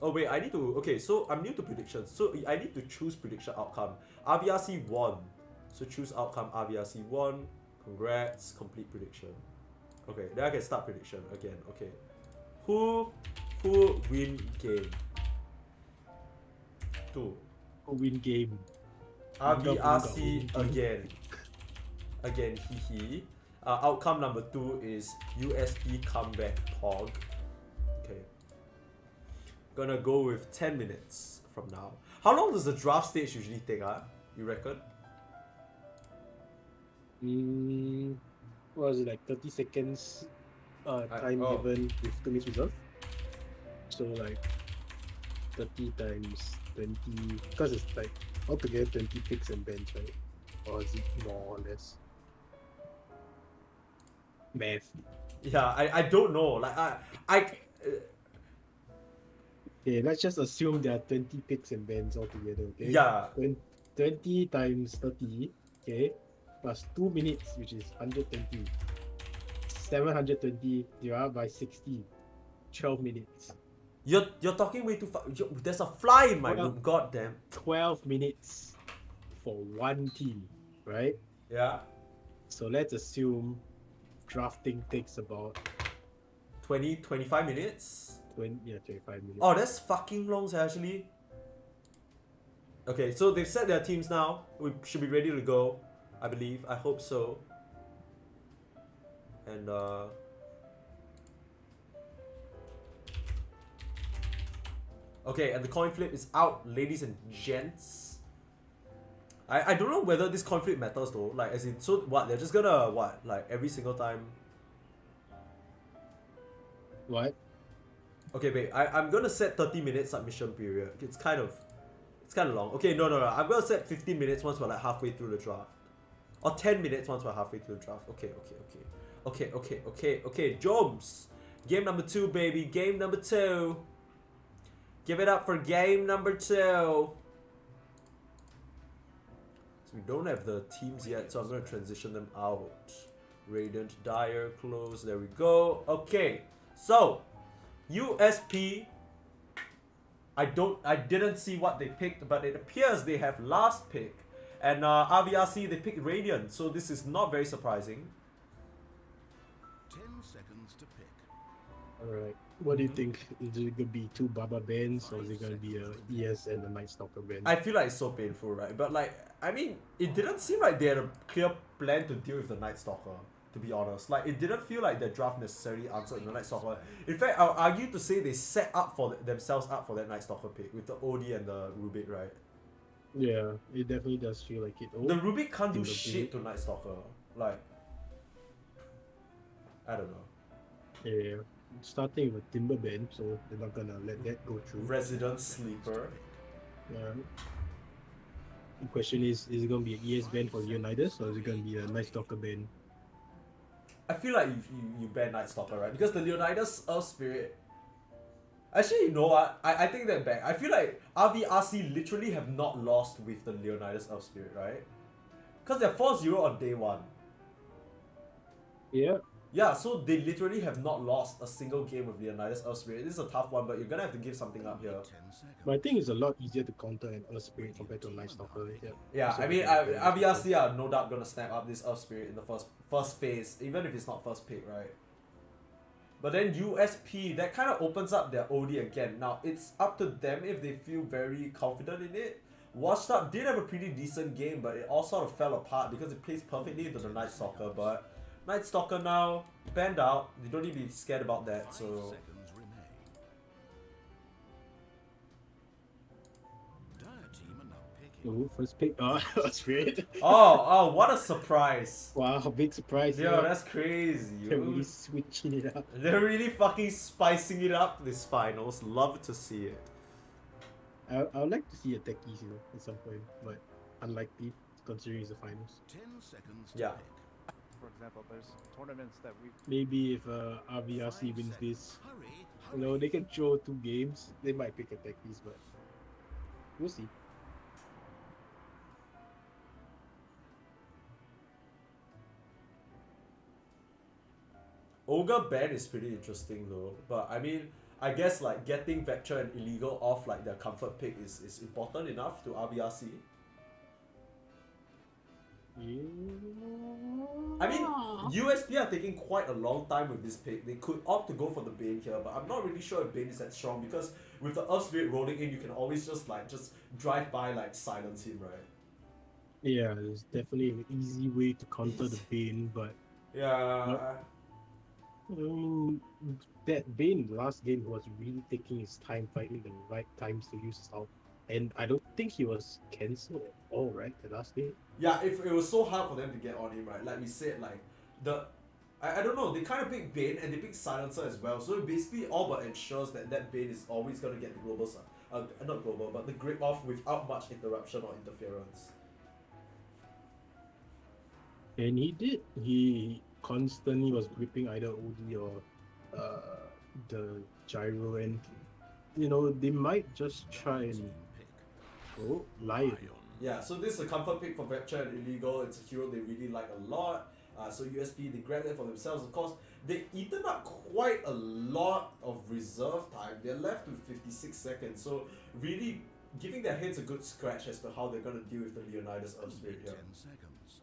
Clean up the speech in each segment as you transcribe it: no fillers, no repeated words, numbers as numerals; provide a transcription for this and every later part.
Oh wait, I need to. Okay, so I'm new to predictions. So I need to choose prediction outcome. RVRC won. So choose outcome. RVRC won. Congrats. Complete prediction. Okay, then I can start prediction again. Okay, who win game? Two. Who win game? RVRC again. Again, hee. Outcome number 2 is USP comeback pog. Okay. Gonna go with 10 minutes from now. How long does the draft stage usually take, you reckon? What was it, like 30 seconds time given with 2 minutes reserve? So like 30 times 20, because it's like altogether 20 picks and bans, right? Or is it more or less? Math. Yeah, I don't know. Like Okay, let's just assume there are 20 picks and bans altogether, okay? yeah. 20 times 30, okay? Plus 2 minutes, which is 120. 720 divided by 60. 12 minutes. You're talking way too fast. There's a fly in my room. God damn. 12 minutes for one team, right? Yeah. So let's assume drafting takes about 25 minutes. 25 minutes. Oh, that's fucking long, actually. Okay, so they've set their teams now. We should be ready to go. I believe. I hope so. And okay, and the coin flip is out, ladies and gents. I don't know whether this coin flip matters though. Like, as in, so what? They're just gonna what? Like every single time. What? Okay, wait. I'm gonna set 30-minute submission period. It's kind of long. Okay, no. I'm gonna set 15 minutes once we're like halfway through the draft, or 10 minutes once we're halfway through the draft. Okay. Jones, game number 2, baby. Game number 2. Give it up for game number 2. So we don't have the teams yet, so I'm gonna transition them out. Radiant, Dire, close. There we go. Okay, so USP. I didn't see what they picked, but it appears they have last pick, and RVRC they picked Radiant. So this is not very surprising. 10 seconds to pick. Alright. What do you think? Is it gonna be 2 Baba bands, or is it gonna be a ES and a Night Stalker band? I feel like it's so painful, right? But like, I mean, it didn't seem like they had a clear plan to deal with the Night Stalker, to be honest. Like, it didn't feel like their draft necessarily answered the Night Stalker. In fact, I'll argue to say they set up for themselves up for that Night Stalker pick with the OD and the Rubik, right? Yeah, it definitely does feel like it. The Rubik can't do shit to Night Stalker. Like, I don't know. Yeah. Starting with Timber band, so they're not gonna let that go through. Resident Sleeper. Yeah. The question is it gonna be an ES band for Leonidas, or is it gonna be a Night Stalker band? I feel like you ban Night Stalker, right? Because the Leonidas Earth Spirit. Actually, you know what? I think that back. I feel like RVRC literally have not lost with the Leonidas Earth Spirit, right? Because they're 4-0 on day 1. Yeah. Yeah, so they literally have not lost a single game with Leonidas Earth Spirit. This is a tough one, but you're gonna have to give something up here. But I think it's a lot easier to counter an Earth Spirit compared to a Night Stalker. Yeah, I mean, RVRC are no doubt gonna snap up this Earth Spirit in the first phase, even if it's not first pick, right? But then USP, that kind of opens up their OD again. Now, it's up to them if they feel very confident in it. Washed Up did have a pretty decent game, but it all sort of fell apart because it plays perfectly into the Night Stalker. But Night Stalker now banned out. You don't need to be scared about that. So Oh, first pick. Oh, Spirit. oh, what a surprise! Wow, big surprise. Yo, that's crazy. They're really switching it up. They're really fucking spicing it up this finals. Love to see it. I would like to see a techies, at some point, but unlikely considering it's the finals. 10 seconds. Yeah. For example, there's tournaments that we Maybe if RVRC wins this, they can throw 2 games. They might pick a techies, but we'll see. Ogre ban is pretty interesting though, but I mean, I guess like getting Vector and Illegal off like their comfort pick is important enough to RVRC. Yeah. I mean, USP are taking quite a long time with this pick. They could opt to go for the Bane here, but I'm not really sure if Bane is that strong because with the Earth Spirit rolling in, you can always just drive by, like silence him, right? Yeah, there's definitely an easy way to counter the Bane, but Yeah. I mean, that Bane last game was really taking his time, finding the right times to use his ult. And I don't think he was cancelled at all, right? The last game. Yeah, if it was so hard for them to get on him, right? Like we said, like I don't know, they kind of pick Bane and they pick Silencer as well. So it basically all but ensures that Bane is always gonna get the global not global, but the grip off without much interruption or interference. And he did. He constantly was gripping either OD or the gyro, and they might just try and Team pick. go Lion. Yeah, so this is a comfort pick for Vector and Illegal. It's a hero they really like a lot. So USP, they grab that for themselves. Of course, they eaten up quite a lot of reserve time. They're left with 56 seconds. So really giving their heads a good scratch as to how they're going to deal with the Leonidas Earth Spirit here. 10 seconds.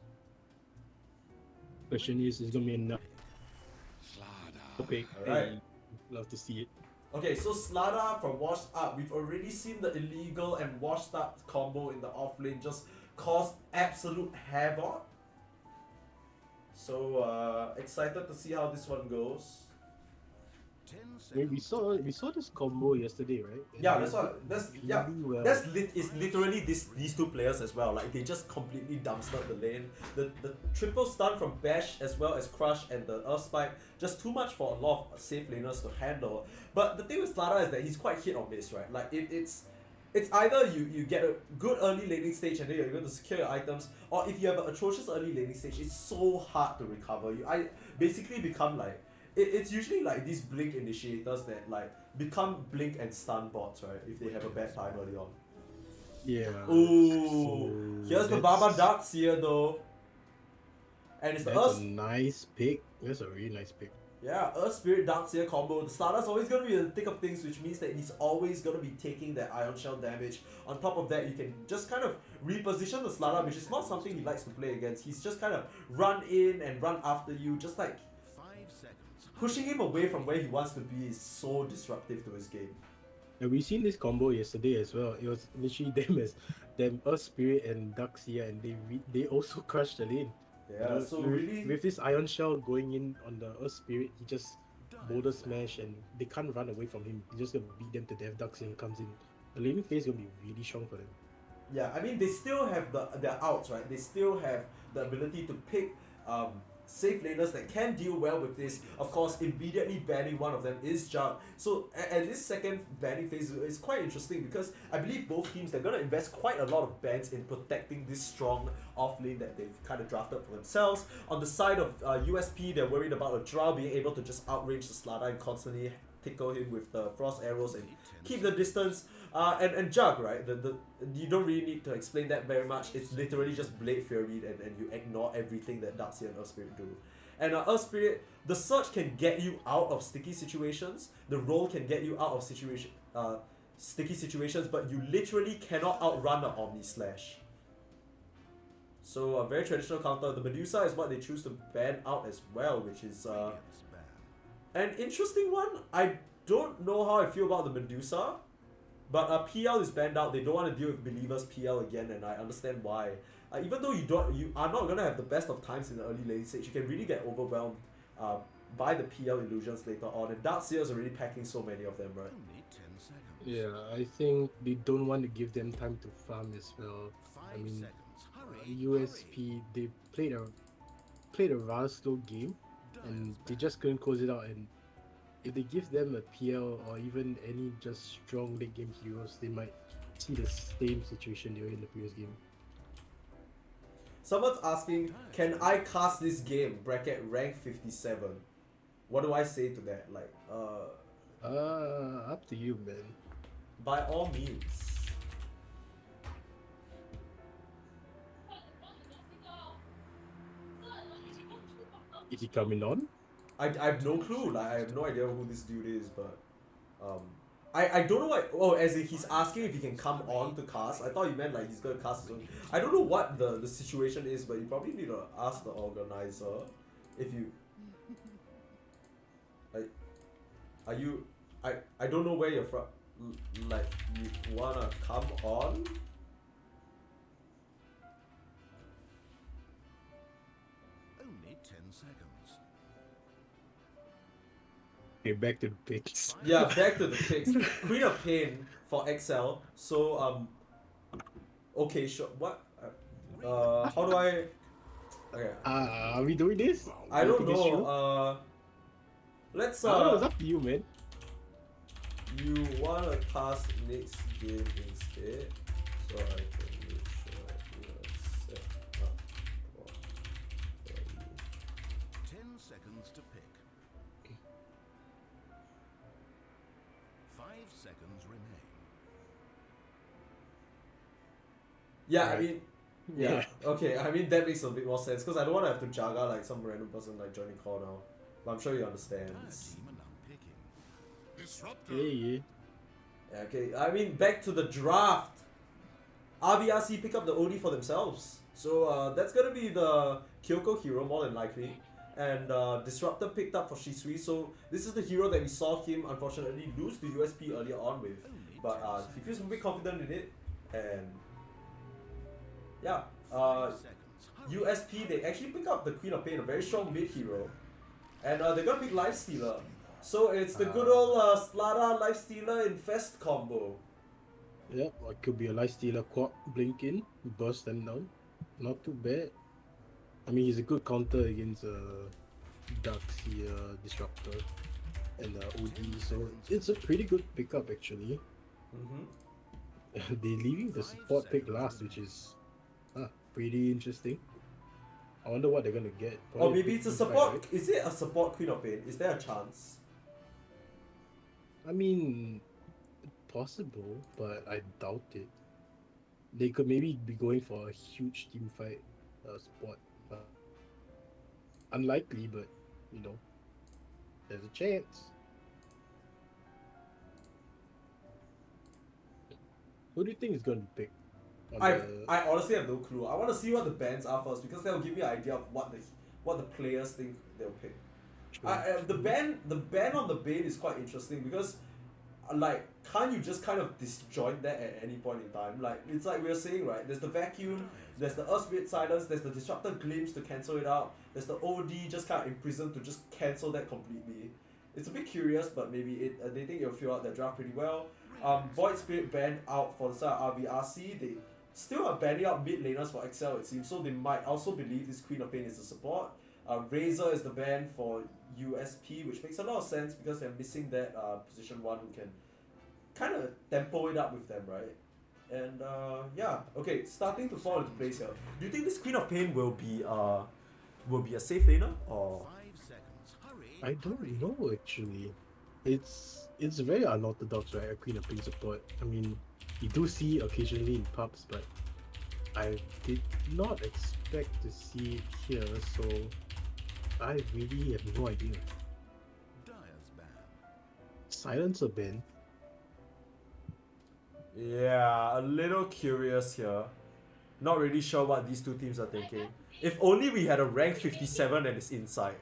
Question is going to be enough. Okay, Alright. love to see it. Okay, so Slada from Washed Up. We've already seen the Illegal and Washed Up combo in the off lane just cause absolute havoc. So excited to see how this one goes. 10 seconds. I mean, we saw this combo yesterday, right? And Yeah, they that's what. did That's really yeah. well. It's literally these two players as well. Like they just completely dumpstered the lane. The triple stun from Bash as well as Crush and the Earth Spike, just too much for a lot of safe laners to handle. But the thing with Slada is that he's quite hit or miss, right? Like it's either you get a good early laning stage and then you're able to secure your items, or if you have an atrocious early laning stage, it's so hard to recover. I basically become like it's usually like these blink initiators that like become blink and stun bots, right? If they have a bad time early on. Yeah. Ooh, so here's the that's- Baba Darts here though, and it's the That's Earth. a nice pick. That's a really nice pick. Yeah, Earth Spirit Darkseer combo. The Slada's always gonna be in the thick of things, which means that he's always gonna be taking that Ion Shell damage. On top of that, you can just kind of reposition the Slada, which is not something he likes to play against. He's just kind of run in and run after you, just like 5 seconds. pushing him away from where he wants to be is so disruptive to his game. And we seen this combo yesterday as well. It was literally them Earth Spirit and Darkseer, and they also crushed the lane. Yeah, so with, really, with this Ion Shell going in on the Earth Spirit, he just boulder smash and they can't run away from him. He's just gonna beat them to death. Darkseer comes in. The laning phase is gonna be really strong for them. yeah, I mean they still have their outs, right? They still have the ability to pick safe laners that can deal well with this. Of course, immediately banning one of them is Jug. So and this second banning phase is quite interesting because I believe both teams, they're gonna invest quite a lot of bans in protecting this strong off lane that they've kind of drafted for themselves. On the side of USP, they're worried about a Drow being able to just outrange the Slada and constantly tickle him with the frost arrows and keep the distance. And Jug, right? You don't really need to explain that very much. It's literally just Blade Fury and you ignore everything that Darkseer and Earth Spirit do. And Earth Spirit, the Surge can get you out of sticky situations. The Roll can get you out of sticky situations, but you literally cannot outrun the Omni Slash. So a very traditional counter. The Medusa is what they choose to ban out as well, which is Radiant's ban. an interesting one. I don't know how I feel about the Medusa, but PL is banned out. They don't want to deal with Believers PL again, and I understand why. Even though you are not gonna have the best of times in the early lane stage, you can really get overwhelmed by the PL illusions later on. And Darkseer is already packing so many of them, right? Only 10 seconds. Yeah, I think they don't want to give them time to farm as well. 5 mean, seconds. Hurry. USP, they played a rather slow game, and they just couldn't close it out. And if they give them a PL or even any just strong late game heroes, they might see the same situation they were in the previous game. Someone's asking, can I cast this game? Bracket rank 57. What do I say to that? Like, Up to you, man. by all means. Is he coming on? I have no clue. Like, I have no idea who this dude is, but I don't know what. Oh, as in he's asking if he can come on to cast. I thought he meant like he's gonna cast his own. I don't know what the situation is, but you probably need to ask the organizer if you. Are you? I don't know where you're from. Like you wanna come on? Only 10 seconds. Okay, back to the picks. Yeah, back to the picks. Queen of Pain for XL. So okay, sure. What? How do I? Okay. Are we doing this? I Do you don't think it's true? know. Let's It's up to you, man. You wanna cast next game instead, so I can make sure you're set up for 10 seconds to pick. 5 seconds remain. Yeah, Right. I mean, yeah, okay. I mean that makes a bit more sense because I don't want to have to jaga like some random person like joining call now. But I'm sure you understand. Entire team are now picking. Yeah. Yeah, okay. I mean, back to the draft. RVRC pick up the OD for themselves. So that's gonna be the Kyoko hero more than likely. And Disruptor picked up for Shisui. So this is the hero that we saw him unfortunately lose to USP earlier on with. Only But 10 he feels a bit confident in it. And yeah. 5 seconds. Hurry. USP, they actually pick up the Queen of Pain, a very strong mid hero. And they're gonna pick Lifestealer. So it's the good old Slada Lifestealer Infest combo. Yep, it could be a life stealer quad blink in, burst them down. Not too bad. I mean, he's a good counter against Darkseer, Disruptor, and OD, so it's a pretty good pickup actually. Mm-hmm. They're leaving the support pick last, which is pretty interesting. I wonder what they're gonna get. Or Probably maybe it's a team support. fight, right? Is it a support Queen of Pain? Is there a chance? I mean, possible, but I doubt it. They could maybe be going for a huge team fight spot. Unlikely, but you know, there's a chance. Who do you think is going to pick? on I the- I honestly have no clue. I want to see what the bands are first because that'll give me an idea of what the players think they'll pick. The band on the Bane is quite interesting because like can't you just kind of disjoint that at any point in time? Like it's like we were saying, right? There's the vacuum, there's the Earth Spirit Silence, there's the Disruptor Glimpse to cancel it out, there's the OD just kind of imprisoned to just cancel that completely. It's a bit curious, but maybe they think it'll fill out their draft pretty well. Void Spirit banned out for the side of RVRC. They still are banning out mid laners for XL, it seems, so they might also believe this Queen of Pain is a support. Razor is the ban for USP, which makes a lot of sense because they're missing that position 1 who can kind of tempo it up with them, right? And yeah, okay, starting to fall into place here. Do you think this Queen of Pain will be a safe laner or? 5 seconds. Hurry. I don't know actually. It's very unorthodox, right? A Queen of Pain support. I mean, you do see occasionally in pubs, but I did not expect to see it here, so I really have no idea. Dyer's ban. Silencer ban. Yeah, a little curious here. Not really sure what these two teams are thinking. If only we had a rank 57 and it's inside.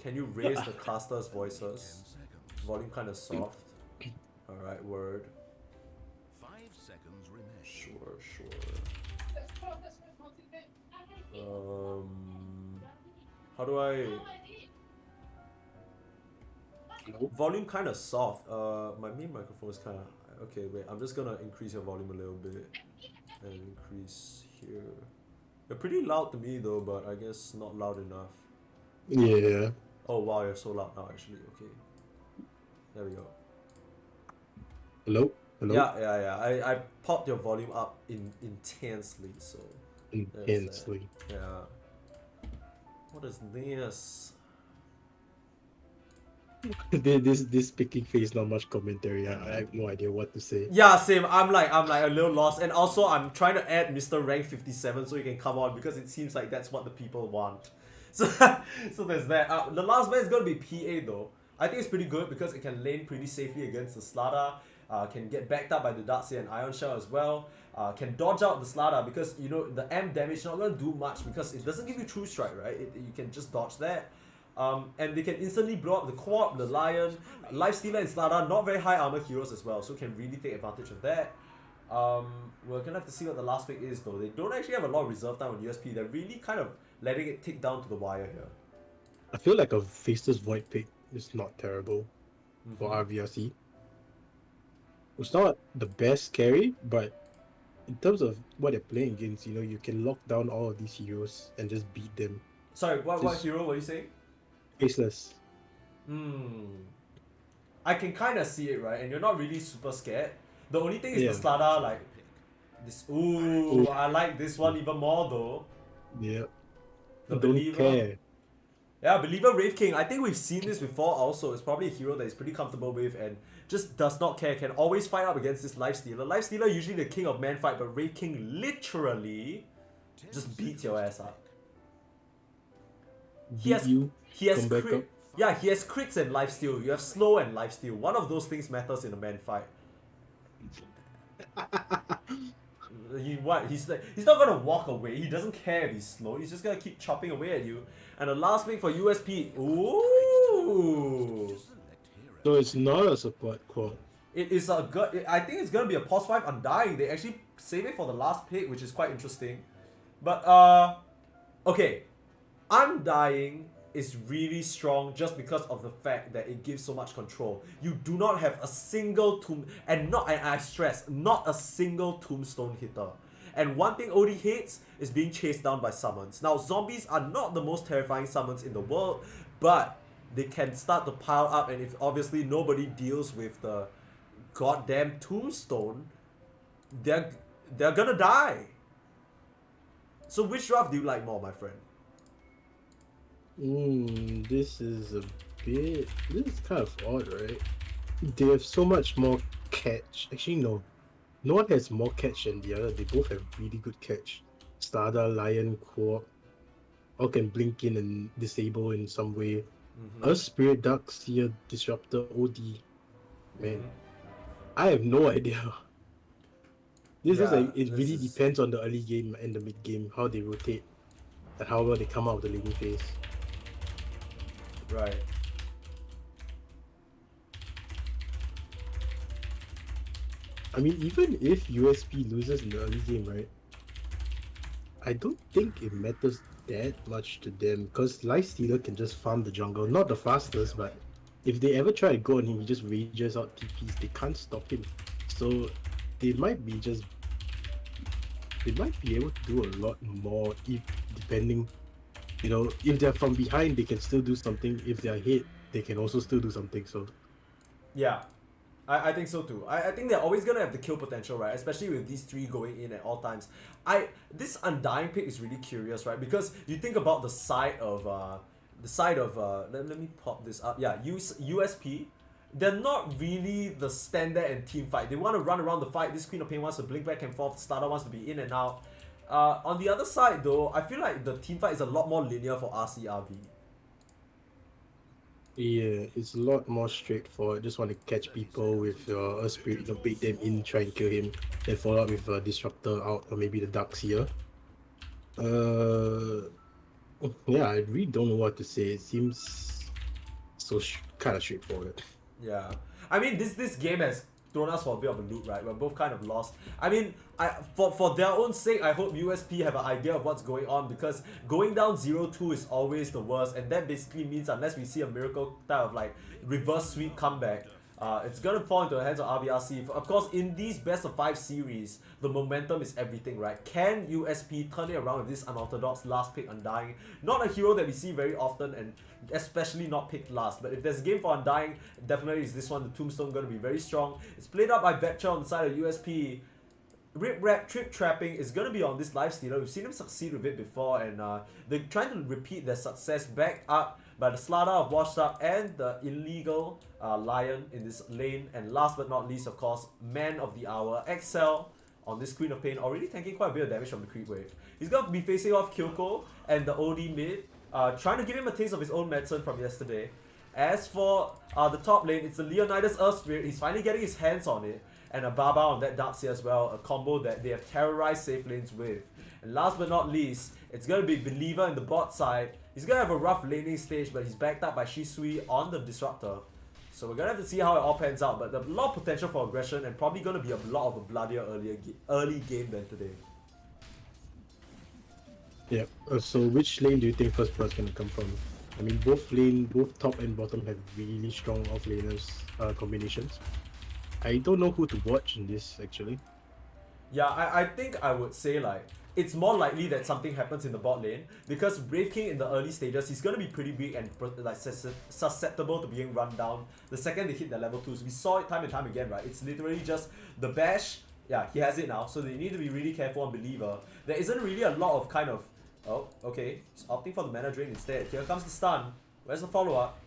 Can you raise the casters' 10 voices? seconds. Volume kind of soft. Alright, word. 5 seconds remain. Sure. How do I... Nope. Volume kind of soft. My main microphone is kind of... Okay, wait. I'm just gonna increase your volume a little bit. And increase here. You're pretty loud to me though, but I guess not loud enough. Yeah. Oh wow, you're so loud now actually. Okay. There we go. Hello? Yeah. I popped your volume up intensely, so... Intensely. Yeah. What is this? this speaking phase, not much commentary. I have no idea what to say. Yeah, same. I'm like a little lost, and also I'm trying to add Mr. Rank 57 so he can come on because it seems like that's what the people want. So, so there's that. The last man is going to be PA though. I think it's pretty good because it can lane pretty safely against the Slada. Can get backed up by the Darkseer and Ion Shell as well. Can dodge out the Slada because, you know, the M damage not going to do much because it doesn't give you True Strike, right? You can just dodge that. And they can instantly blow up the Co-op, the Lion, Lifestealer and Slada, not very high armor heroes as well, so can really take advantage of that. We're gonna have to see what the last pick is though. They don't actually have a lot of reserve time on USP. They're really kind of letting it tick down to the wire here. I feel like a Faceless Void pick is not terrible for RVRC. It's not the best carry, but in terms of what they're playing against, you know, you can lock down all of these heroes and just beat them. Sorry, what hero were you saying? Faceless. I can kind of see it, right? And you're not really super scared. The only thing is Yeah. the Slada, like this. Ooh, I like this one even more though. Yeah. The Don't Believer. care. Yeah, Believer Wraith King. I think we've seen this before also. It's probably a hero that he's pretty comfortable with and just does not care. Can always fight up against this Lifestealer. Lifestealer usually the king of man fight, but Wraith King literally just beats your ass up. He has come back crit. up. Yeah, he has crits and lifesteal. You have slow and lifesteal. One of those things matters in a man fight. He's not gonna walk away. He doesn't care if he's slow. He's just gonna keep chopping away at you. And the last pick for USP. Ooh. So it's not a support quad. It is a good. I think it's gonna be a pos 5 Undying. They actually save it for the last pick, which is quite interesting. But okay, Undying is really strong just because of the fact that it gives so much control. You do not have a single and I stress, not a single tombstone hitter. And one thing OD hates is being chased down by summons. Now, zombies are not the most terrifying summons in the world, but they can start to pile up, and if obviously nobody deals with the goddamn tombstone, they're gonna die. So which draft do you like more, my friend? This is kind of odd, right? They have so much more catch. Actually, no. No one has more catch than the other. They both have really good catch. Stada, Lion, Co-op, all can blink in and disable in some way. Earth Spirit, Darkseer, Disruptor, OD. Man, I have no idea. This is like, it really depends on the early game and the mid game, how they rotate and how well they come out of the laning phase. Right. I mean, even if USP loses in the early game, right? I don't think it matters that much to them because Lifestealer can just farm the jungle. Not the fastest, but if they ever try to go on him, he just rages out TPs. They can't stop him. So they might be able to do a lot more if depending, you know, if they're from behind, they can still do something. If they're hit, they can also still do something. So yeah, I think so too. I think they're always gonna have the kill potential, right? Especially with these three going in at all times. This Undying pick is really curious, right? Because you think about the side of let me pop this up. Yeah, USP. They're not really the standard and team fight. They want to run around the fight. This Queen of Pain wants to blink back and forth. Starter wants to be in and out. On the other side though, I feel like the team fight is a lot more linear for RCRV. yeah, it's a lot more straightforward. Just want to catch people with a spirit, you know, bait them in, try and kill him, then follow up with a disruptor out or maybe the Darkseer. Yeah, I really don't know what to say. It seems so kind of straightforward. Yeah, I mean this game has thrown us for a bit of a loop, right? We're both kind of lost. I mean, for their own sake, I hope USP have an idea of what's going on because going down 0-2 is always the worst, and that basically means unless we see a miracle type of like reverse sweep comeback, it's gonna fall into the hands of RVRC. Of course, in these best of 5 series, the momentum is everything, right? Can USP turn it around with this unorthodox last pick Undying? Not a hero that we see very often, and especially not picked last. But if there's a game for Undying, definitely is this one. The Tombstone gonna be very strong. It's played up by Vetcher on the side of USP. Rip Rap Trip Trapping is gonna be on this Lifestealer. We've seen him succeed with it before, and they're trying to repeat their success back up by the Slada of Washed Up and the illegal Lion in this lane. And last but not least, of course, Man of the Hour, Excel on this Queen of Pain, already tanking quite a bit of damage from the creep wave. He's gonna be facing off Kyoko and the OD mid. trying to give him a taste of his own medicine from yesterday. As for the top lane, it's the Leonidas Earth Spirit. He's finally getting his hands on it. And a Baba on that Darkseer as well, a combo that they have terrorized safe lanes with. And last but not least, it's going to be Believer in the bot side. He's going to have a rough laning stage, but he's backed up by Shisui on the Disruptor. So we're going to have to see how it all pans out, but there's a lot of potential for aggression and probably going to be a lot of a bloodier early game than today. Yeah. So which lane do you think first blood's gonna come from? I mean, both top and bottom have really strong off-laners combinations. I don't know who to watch in this actually. Yeah, I think I would say like it's more likely that something happens in the bot lane because Brave King in the early stages, he's gonna be pretty weak and like susceptible to being run down the second they hit the level 2s. We saw it time and time again, right? It's literally just the bash. Yeah, he has it now, so they need to be really careful on Believer. There isn't really a lot of kind of... Oh, okay. He's opting for the mana drain instead. Here comes the stun. Where's the follow-up?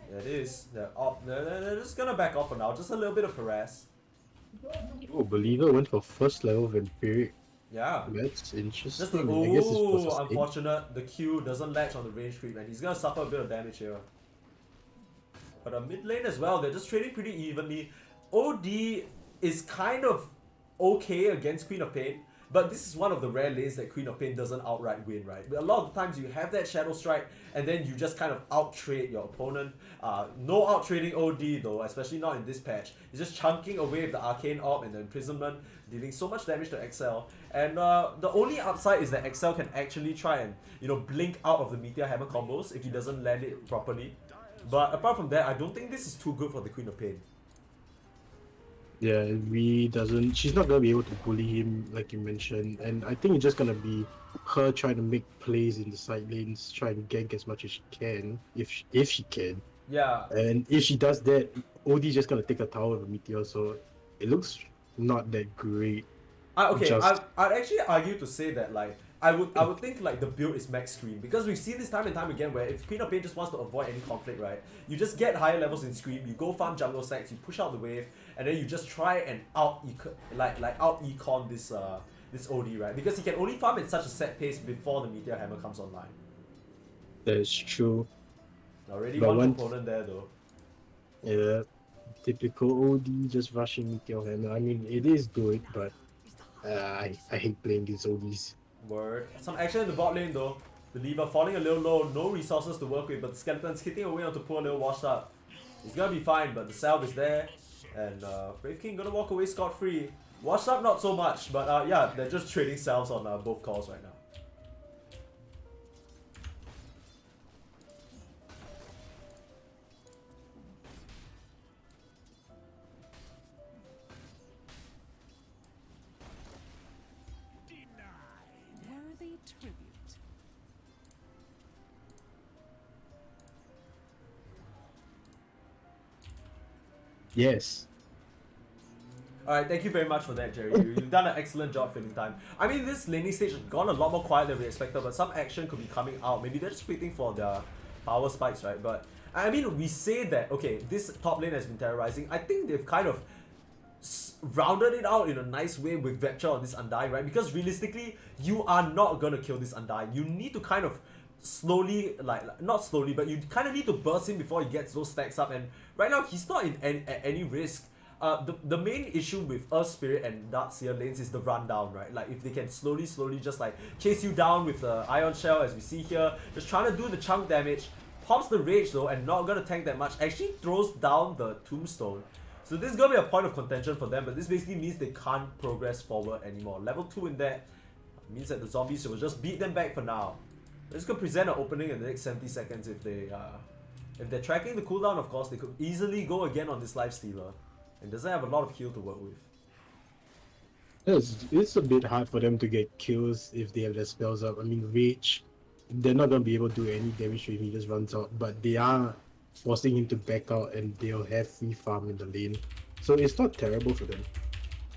There it is. They're just gonna back off for now. Just a little bit of harass. Oh, Believer went for first level Vampiric. Yeah. That's interesting. Just the... I guess it's Oh, for unfortunate. The Q doesn't latch on the range creep and he's gonna suffer a bit of damage here. But mid lane as well, they're just trading pretty evenly. OD is kind of okay against Queen of Pain. But this is one of the rare lanes that Queen of Pain doesn't outright win, right? A lot of the times you have that Shadow Strike and then you just kind of out-trade your opponent. No out-trading OD though, especially not in this patch. He's just chunking away with the Arcane Orb and the Imprisonment, dealing so much damage to Excel. And the only upside is that Excel can actually try and, you know, blink out of the Meteor Hammer combos if he doesn't land it properly. But apart from that, I don't think this is too good for the Queen of Pain. Yeah, she's not gonna be able to bully him like you mentioned, and I think it's just gonna be her trying to make plays in the side lanes, trying to gank as much as she can, if she can. Yeah. And if she does that, OD's just gonna take a tower of a Meteor, so it looks not that great. Okay, I'd actually argue to say that like I would think like the build is max Scream because we've seen this time and time again where if Queen of Pain just wants to avoid any conflict, right? You just get higher levels in Scream, you go farm jungle stacks, you push out the wave, and then you just try and out econ this OD, right? Because he can only farm at such a set pace before the Meteor Hammer comes online. That's true. Already But one component there though. Yeah, typical OD just rushing Meteor Hammer. I mean, it is good, but I hate playing these ODs. Word. Some action in the bot lane though. Believer falling a little low, no resources to work with, but the Skeleton's hitting away onto poor little washed up. He's gonna be fine, but the salve is there. And Brave King gonna walk away scot-free. Washed up not so much, but yeah, they're just trading salves on both calls right now. Worthy tribute. Yes. Alright, thank you very much for that, Jerry. You've done an excellent job filling time. I mean, this laning stage has gone a lot more quiet than we expected, but some action could be coming out. Maybe they're just waiting for their power spikes, right? But, I mean, we say that, okay, this top lane has been terrorizing. I think they've kind of rounded it out in a nice way with Vector on this Undying, right? Because realistically, you are not gonna kill this Undying. You need to kind of slowly, not slowly, but you kind of need to burst him before he gets those stacks up. And right now, he's not in any risk. The main issue with Earth Spirit and Darkseer lanes is the rundown, right? Like if they can slowly just like chase you down with the Ion Shell as we see here, just trying to do the chunk damage, pops the Rage though and not gonna tank that much, actually throws down the Tombstone. So this is gonna be a point of contention for them, but this basically means they can't progress forward anymore. Level 2 in that means that the zombies will just beat them back for now. This could present an opening in the next 70 seconds if they're tracking the cooldown, of course, they could easily go again on this Lifestealer. And doesn't have a lot of heal to work with. It's a bit hard for them to get kills if they have their spells up. I mean, Rage, they're not going to be able to do any damage if he just runs out. But they are forcing him to back out and they'll have free farm in the lane. So it's not terrible for them.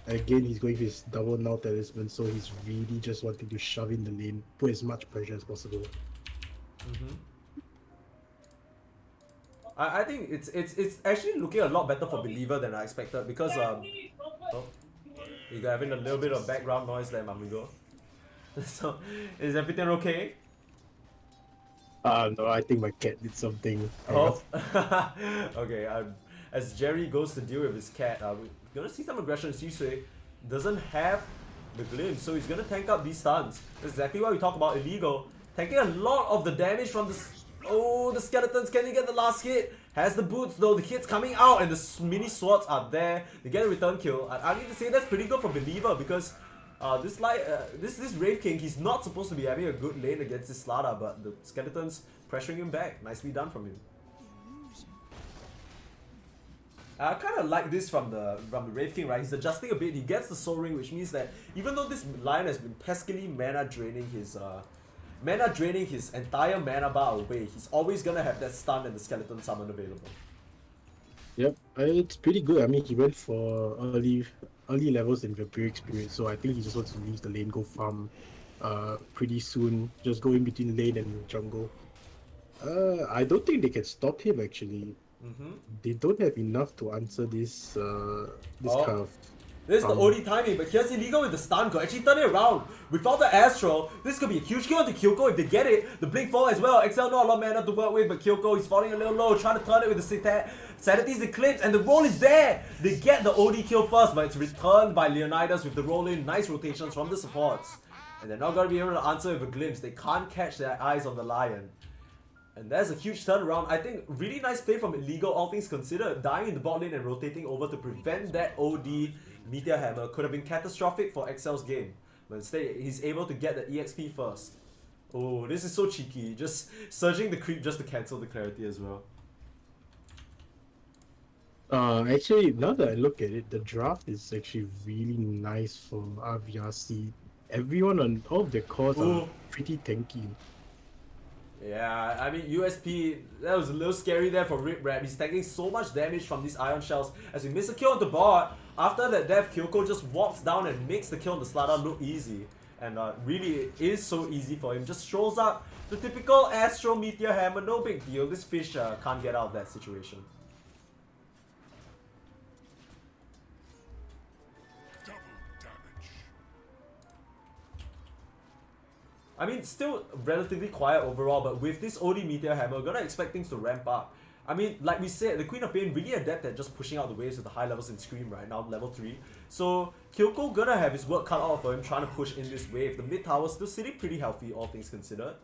Again, he's going for his double null talisman, so he's really just wanting to shove in the lane, put as much pressure as possible. I think it's actually looking a lot better for Believer than I expected because oh, you're having a little bit of background noise there, Mamigo. So is everything okay? No, I think my cat did something. Oh, okay. As Jerry goes to deal with his cat, we're gonna see some aggression. Shisui doesn't have the glimpse, so he's gonna tank up these stuns. That's exactly why we talk about illegal. Tanking a lot of the damage from the. Oh, the skeletons. Can he get the last hit? Has the boots though. The hit's coming out, and the mini swords are there. They get a return kill. I need to say that's pretty good for Believer because. This Wraith King, he's not supposed to be having a good lane against this Slada, but the skeletons pressuring him back. Nicely done from him. I kind of like this from the Wraith King, right? He's adjusting a bit. He gets the Soul Ring, which means that even though this Lion has been peskily mana draining his entire mana bar away, he's always gonna have that stun and the skeleton summon available. Yep, it's pretty good. I mean, he went for early levels in Vampiric Spirit, so I think he just wants to leave the lane, go farm pretty soon. Just go in between lane and jungle. I don't think they can stop him actually. They don't have enough to answer this kind of. This is the OD timing, but here's Illegal with the stun. Could actually turn it around. Without the Astro, this could be a huge kill to Kyoko if they get it. The Blink fall as well. XL not a lot of mana to work with, but Kyoko is falling a little low, trying to turn it with the Sanity's Eclipse, and the roll is there! They get the OD kill first, but it's returned by Leonidas with the roll in. Nice rotations from the supports. And they're not going to be able to answer with a glimpse. They can't catch their eyes on the Lion. And there's a huge turnaround. I think really nice play from Illegal, all things considered. Dying in the bot lane and rotating over to prevent that OD Meteor Hammer could have been catastrophic for XL's game. But instead, he's able to get the EXP first. Oh, this is so cheeky. Just surging the creep just to cancel the clarity as well. Actually, now that I look at it, the draft is actually really nice from RVRC. Everyone on all of their cores are pretty tanky. Yeah, I mean USP, that was a little scary there for Rip Rap. He's taking so much damage from these ion shells. As we miss a kill on the bot, after that death, Kyoko just walks down and makes the kill on the Slada look easy. And really, it is so easy for him. Just strolls up the typical Astro Meteor Hammer, no big deal. This fish can't get out of that situation. I mean, still relatively quiet overall, but with this OD Meteor Hammer, we're gonna expect things to ramp up. I mean, like we said, the Queen of Pain really adept at just pushing out the waves with the high levels in Scream right now, level 3. So, Kyoko gonna have his work cut out for him trying to push in this wave. The mid tower still sitting pretty healthy, all things considered.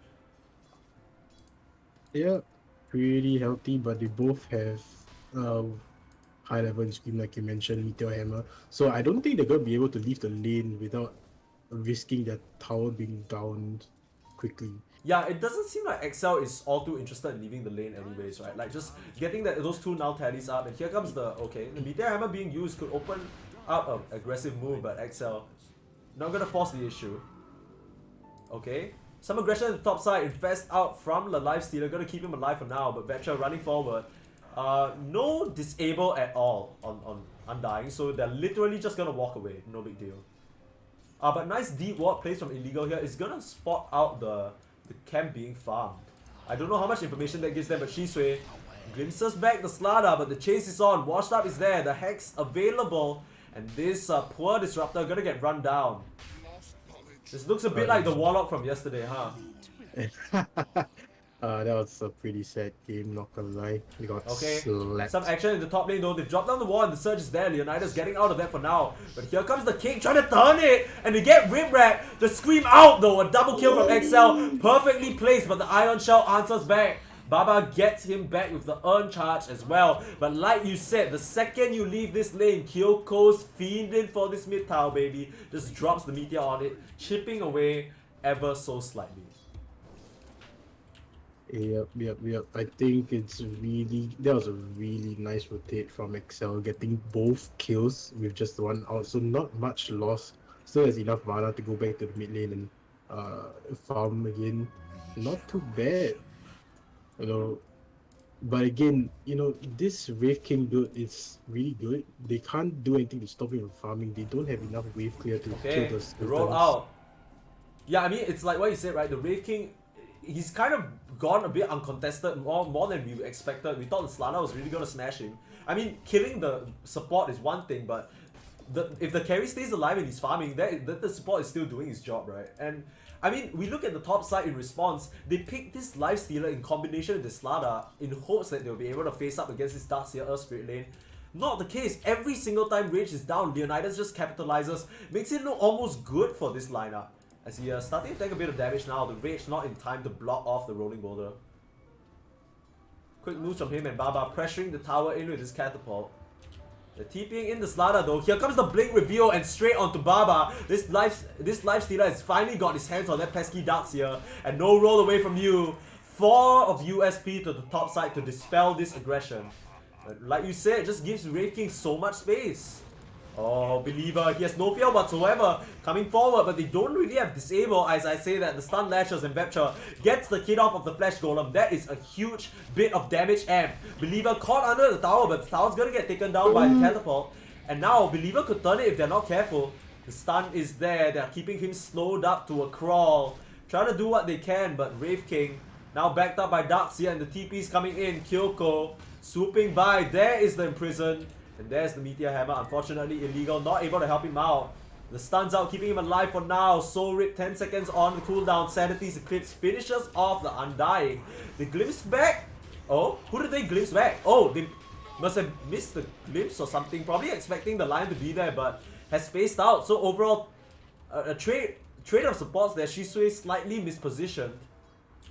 Yeah, pretty healthy, but they both have high level in Scream, like you mentioned, Meteor Hammer. So I don't think they're gonna be able to leave the lane without risking their tower being downed quickly. Yeah, it doesn't seem like XL is all too interested in leaving the lane anyways, right? Like just getting those two null tallies up, and here comes the Meteor Hammer being used could open up an aggressive move, but XL not gonna force the issue. Okay, some aggression at the top side, Infest out from the Life Stealer, gonna keep him alive for now, but Vetra running forward. No disable at all on Undying, so they're literally just gonna walk away, no big deal. But nice deep ward plays from Illegal here. It's gonna spot out the camp being farmed. I don't know how much information that gives them, but Shisui glimpses back the Slada, but the chase is on. Washed Up is there, the Hex available, and this poor Disruptor gonna get run down. This looks a bit like the Warlock from yesterday, huh? That was a pretty sad game, not gonna lie. We got slapped. Some action in the top lane though. They've dropped down the wall and the surge is there. Leonidas getting out of that for now. But here comes the king trying to turn it. And they get Rip Rap. The scream out though. A double kill from XL. Perfectly placed, but the Ion Shell answers back. Baba gets him back with the Urn Charge as well. But like you said, the second you leave this lane, Kyoko's fiending for this mid tower, baby. Just drops the Meteor on it, chipping away ever so slightly. Yep. I think that was a really nice rotate from XL, getting both kills with just one out, so not much loss. Still has enough mana to go back to the mid lane and farm again. Not too bad, you know. But again, you know, this Wraith King build is really good. They can't do anything to stop him from farming. They don't have enough wave clear to kill the skeletons. Roll out. Yeah, I mean, it's like what you said, right? The Wraith King, he's kind of gone a bit uncontested, more than we expected. We thought the Slana was really going to smash him. I mean, killing the support is one thing, but if the carry stays alive and he's farming, the support is still doing his job, right? And I mean, we look at the top side in response. They picked this Lifestealer in combination with the Slada in hopes that they'll be able to face up against this Darkseer Earth Spirit lane. Not the case. Every single time Rage is down, Leonidas just capitalizes, makes it look almost good for this lineup. As he starting to take a bit of damage now, the Rage not in time to block off the Rolling Boulder. Quick moves from him and Baba, pressuring the tower in with his catapult. They're TPing in the Slada though. Here comes the Blink reveal and straight onto Baba. This Lifestealer has finally got his hands on that pesky Darkseer. And no roll away from you. 4 of USP to the top side to dispel this aggression. But like you said, it just gives Wraith King so much space. Oh, Believer, he has no fear whatsoever coming forward, but they don't really have disable. As I say that, the stun lashes and Vector gets the kid off of the Flash Golem. That is a huge bit of damage amp. Believer caught under the tower, but the tower's gonna get taken down by the catapult. And now Believer could turn it if they're not careful. The stun is there, they're keeping him slowed up to a crawl. Trying to do what they can, but Wraith King now backed up by Darkseer and the TP's coming in. Kyoko swooping by, there is the Imprison. And there's the Meteor Hammer, unfortunately illegal, not able to help him out. The stun's out, keeping him alive for now. Soul Rip, 10 seconds on the cooldown. Sanity's Eclipse finishes off the Undying. They glimpse back. Oh, who did they glimpse back? Oh, they must have missed the glimpse or something. Probably expecting the Lion to be there, but has spaced out. So overall, a trade of supports there. Shisui slightly mispositioned.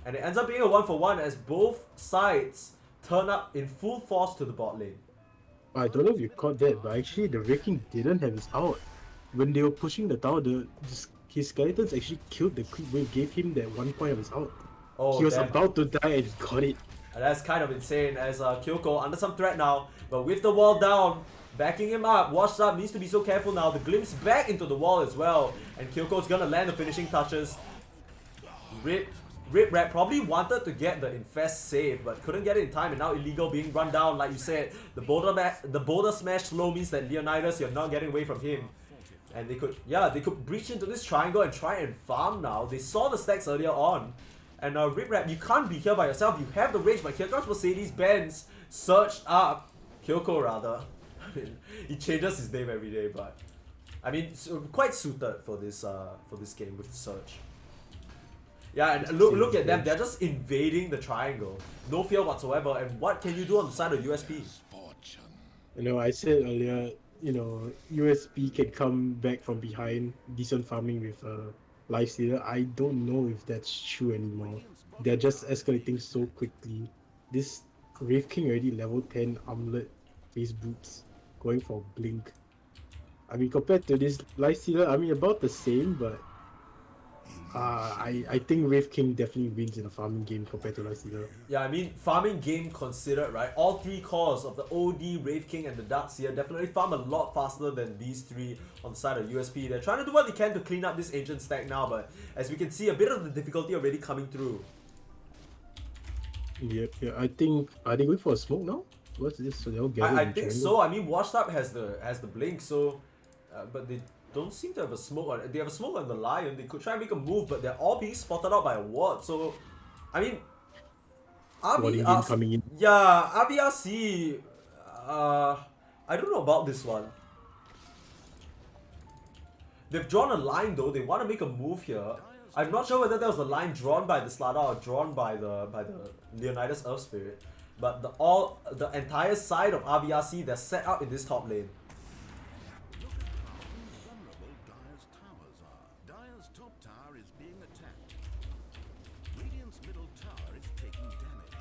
And it ends up being a 1-for-1 as both sides turn up in full force to the bot lane. I don't know if you caught that, but actually the Wraith King didn't have his ult. When they were pushing the tower, his skeletons actually killed the creep wave, gave him that 1 point of his ult. Oh, he was damn. about to die and he got it. And that's kind of insane as Kyoko under some threat now, but with the wall down, backing him up. Washed Up needs to be so careful now. The glimpse back into the wall as well, and Kyoko's gonna land the finishing touches. Rip Rap probably wanted to get the Infest save, but couldn't get it in time, and now Illegal being run down. Like you said, the boulder smash slow means that Leonidas, you're not getting away from him. And they could breach into this triangle and try and farm now. They saw the stacks earlier on. And Rip Rap, you can't be here by yourself. You have the rage, but here comes Mercedes Benz, searched up. Kyoko rather. I mean, he changes his name every day, but I mean, quite suited for this game with the Surge. Yeah, and look at them. They're just invading the triangle. No fear whatsoever. And what can you do on the side of USP? You know, I said earlier, you know, USP can come back from behind, decent farming with Lifestealer. I don't know if that's true anymore. They're just escalating so quickly. This Wraith King already level 10 armlet, face boots, going for Blink. I mean, compared to this Lifestealer, I mean, about the same, but I think Wraith King definitely wins in a farming game compared to Lifestealer. Yeah, I mean, farming game considered, right? All three cores of the OD, Wraith King, and the Darkseer definitely farm a lot faster than these three on the side of USP. They're trying to do what they can to clean up this ancient stack now, but as we can see, a bit of the difficulty already coming through. Yep, yeah, I think, are they going for a smoke now? What's this? So they'll get I think so. I mean, Washed Up has the blink, so but they don't seem to have a smoke on. They have a smoke on the Lion. They could try and make a move, but they're all being spotted out by a ward. So, I mean, RVRC coming in. Yeah, RVRC. I don't know about this one. They've drawn a line though. They want to make a move here. I'm not sure whether that was the line drawn by the Slada or drawn by the Leonidas Earth Spirit. But the entire side of RVRC, they're set up in this top lane. Dire's top tower is being attacked. Radiant's middle tower is taking damage.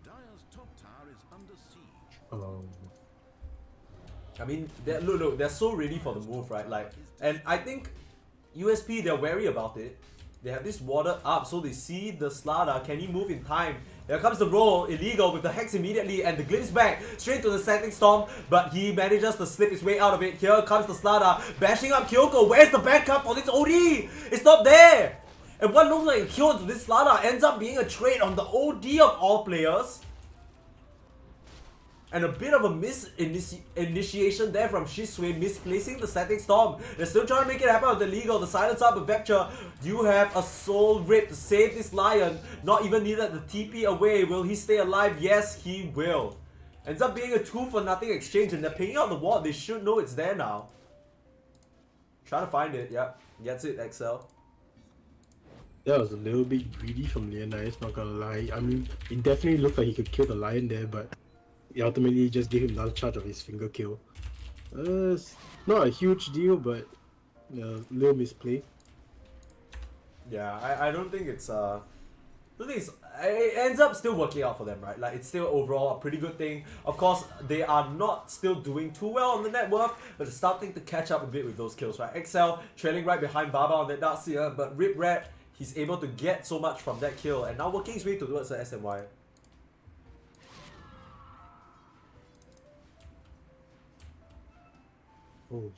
Dire's top tower is under siege. I mean, look, they're so ready for the move, right? Like, and I think USP, they're wary about it. They have this water up, so they see the Slada. Can he move in time? Here comes the roll, illegal with the Hex immediately, and the glimpse back straight to the Setting Storm, but he manages to slip his way out of it. Here comes the Slada, bashing up Kyoko. Where's the backup for this OD? It's not there! And what looks like a kill to this Slada ends up being a trade on the OD of all players. And a bit of a initiation there from Shisui, misplacing the Setting Storm. They're still trying to make it happen with the legal. The silence up with Vector. Do you have a soul rip to save this Lion? Not even needed the TP away. Will he stay alive? Yes, he will. Ends up being a 2-for-0 exchange, and they're pinging out the ward. They should know it's there now. Trying to find it. Yep, gets it. XL. That was a little bit greedy from Leonidas, not gonna lie. I mean, it definitely looked like he could kill the lion there, but he ultimately just gave him another charge of his finger kill. It's not a huge deal, but little misplay. Yeah, I don't think it's the thing is, it ends up still working out for them, right? Like, it's still overall a pretty good thing. Of course, they are not still doing too well on the net worth, but it's starting to catch up a bit with those kills, right? Excel trailing right behind Baba on that Darkseer, but Rip Rat, he's able to get so much from that kill, and now working his way towards the SMY. Oh.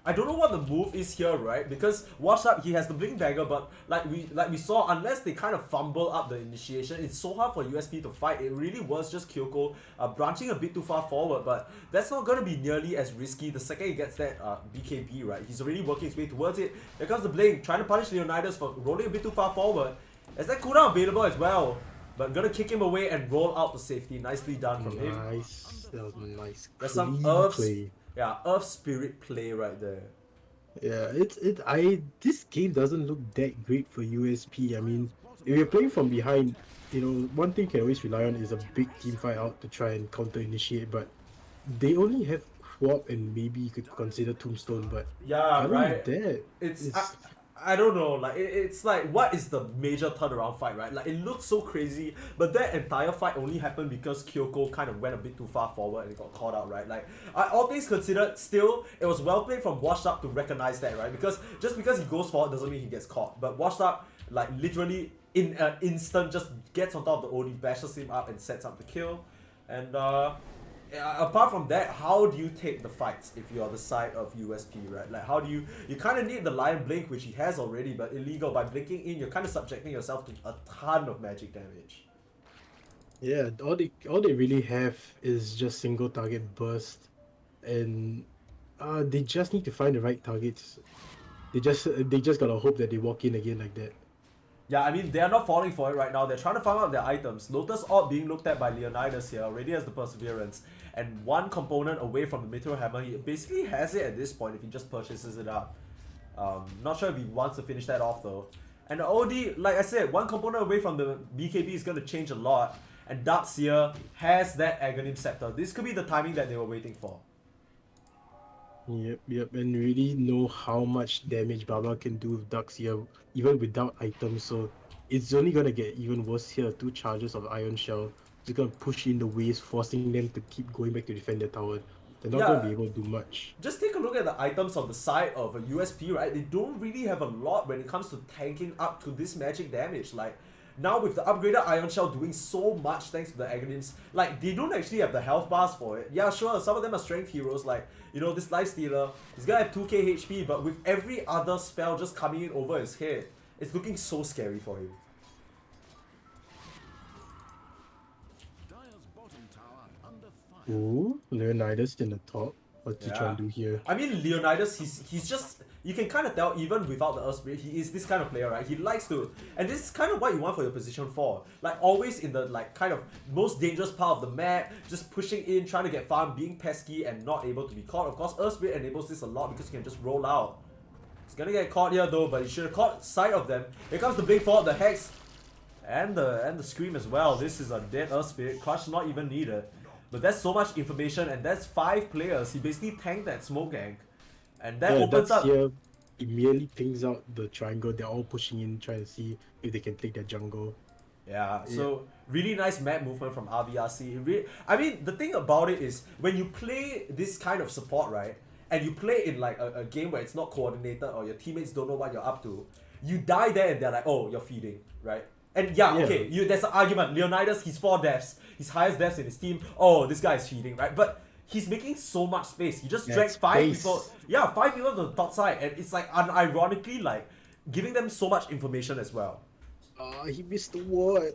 I don't know what the move is here, right? Because Wash Up, he has the Blink Dagger, but like we saw, unless they kind of fumble up the initiation, it's so hard for USP to fight. It really was just Kyoko branching a bit too far forward, but that's not going to be nearly as risky the second he gets that BKB, right? He's already working his way towards it. There comes the Blink, trying to punish Leonidas for rolling a bit too far forward. Is that cooldown available as well? But gonna kick him away and roll out to safety. Nicely done from him. Nice. That was nice. There's some Clean play. Yeah, Earth Spirit play right there. Yeah, this game doesn't look that great for USP. I mean, if you're playing from behind, one thing you can always rely on is a big team fight out to try and counter initiate, but they only have Swap and maybe you could consider Tombstone, but yeah, right. That, it's I don't know, like it's like, what is the major turnaround fight, right? Like, it looks so crazy, but that entire fight only happened because Kyoko kind of went a bit too far forward and got caught out, right? Like, all things considered, still, it was well played from Washed Up to recognize that, right? Because just because he goes forward doesn't mean he gets caught. But Washed Up, like, literally in an instant just gets on top of the OD, bashes him up and sets up the kill. And apart from that, how do you take the fights if you're the side of USP, right? Like, how do you kind of need the Lion Blink, which he has already, but illegal. By blinking in, you're kind of subjecting yourself to a ton of magic damage. Yeah, all they really have is just single target burst, and they just need to find the right targets. They just gotta hope that they walk in again like that. Yeah, I mean, they're not falling for it right now. They're trying to farm out their items. Lotus Orb being looked at by Leonidas here, already has the Perseverance. And one component away from the Meteor Hammer. He basically has it at this point if he just purchases it up. Not sure if he wants to finish that off though. And the OD, like I said, one component away from the BKB is going to change a lot. And Darkseer has that Aghanim Scepter. This could be the timing that they were waiting for. Yep, and really know how much damage Baba can do with Darkseer even without items, so it's only gonna get even worse here. 2 charges of Iron Shell. It's gonna push in the waves, forcing them to keep going back to defend their tower. They're not gonna be able to do much. Just take a look at the items on the side of a USP, right? They don't really have a lot when it comes to tanking up to this magic damage. Like, now with the upgraded Iron Shell doing so much thanks to the Aghanims, like, they don't actually have the health bars for it. Yeah, sure, some of them are strength heroes, like, this Lifestealer, he's gonna have 2k HP, but with every other spell just coming in over his head, it's looking so scary for him. Dire's bottom tower under fire. Ooh, Leonidas in the top. What's he trying to do here? I mean, Leonidas, he's just, you can kind of tell even without the Earth Spirit, he is this kind of player, right? He likes to, and this is kind of what you want for your position 4. Like, always in the, like, kind of most dangerous part of the map, just pushing in, trying to get farm, being pesky and not able to be caught. Of course, Earth Spirit enables this a lot because you can just roll out. He's gonna get caught here though, but he should have caught sight of them. Here comes the Blink Forward, the Hex, and the Scream as well. This is a dead Earth Spirit, Crush not even needed. But that's so much information, and that's 5 players. He basically tanked that smoke gank. And that opens up. Here immediately pings out the triangle. They're all pushing in, trying to see if they can take that jungle. Yeah, so really nice map movement from RVRC. I mean, the thing about it is, when you play this kind of support, right, and you play in like a game where it's not coordinated or your teammates don't know what you're up to, you die there and they're like, oh, you're feeding, right? And okay, there's an argument. Leonidas, he's 4 deaths. His highest deaths in his team. Oh, this guy is feeding, right? But he's making so much space. He just drags 5 people. Yeah, 5 people to the top side. And it's like unironically like giving them so much information as well. He missed the ward.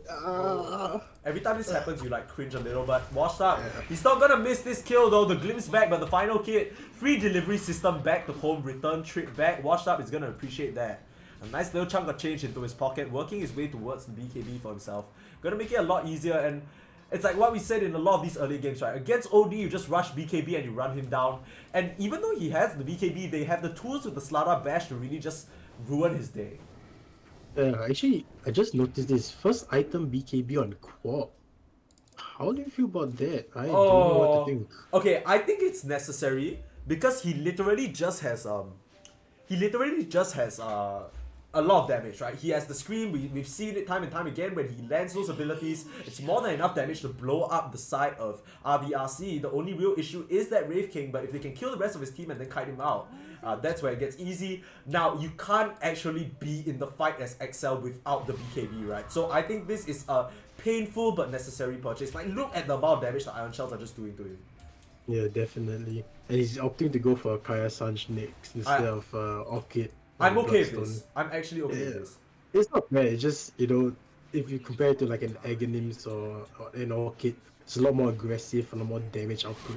Every time this happens, you like cringe a little, but Washed Up, he's not gonna miss this kill though. The glimpse back, but the final kit, free delivery system back to home, return trip back. Washed Up is gonna appreciate that. A nice little chunk of change into his pocket, working his way towards the BKB for himself. Gonna make it a lot easier, and it's like what we said in a lot of these early games, right? Against OD, you just rush BKB and you run him down. And even though he has the BKB, they have the tools with the Slada Bash to really just ruin his day. Actually, I just noticed this first item BKB on Quad. How do you feel about that? I don't know what to Oh, think. okay. I think it's necessary because he literally just has a lot of damage, right? He has the scream. We've seen it time and time again when he lands those abilities. It's more than enough damage to blow up the side of RVRC. The only real issue is that Wraith King, but if they can kill the rest of his team and then kite him out, that's where it gets easy. Now, you can't actually be in the fight as XL without the BKB, right? So I think this is a painful but necessary purchase. Like, look at the amount of damage the Iron Shells are just doing to him. Yeah, definitely. And he's opting to go for a Kaya Sanj next instead of Orchid. I'm okay with Bloodstone. this. I'm actually okay with this. It's not bad. It's just, you know, if you compare it to like an Aghanims or an Orchid, it's a lot more aggressive and a more damage output.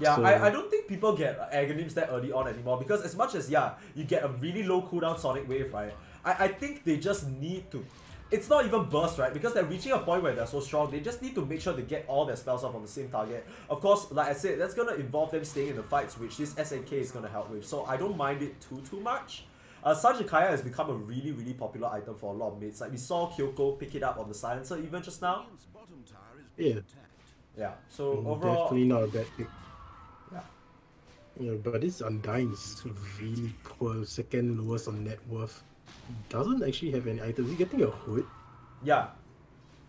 Yeah, So- I don't think people get Aghanims that early on anymore because as much as, yeah, you get a really low cooldown Sonic Wave, right? I think they just need to... It's not even burst, right? Because they're reaching a point where they're so strong, they just need to make sure they get all their spells off on the same target. Of course, like I said, that's gonna involve them staying in the fights, which this SNK is gonna help with. So I don't mind it too much. Sanjikaya has become a really popular item for a lot of mates. Like we saw Kyoko pick it up on the silencer even just now. Radiant's bottom tower is being Yeah. attacked. Yeah, so overall... Definitely not a bad pick. Yeah. Yeah, but this Undying is really poor, second lowest on net worth. Doesn't actually have any items. He's getting a hood. Yeah,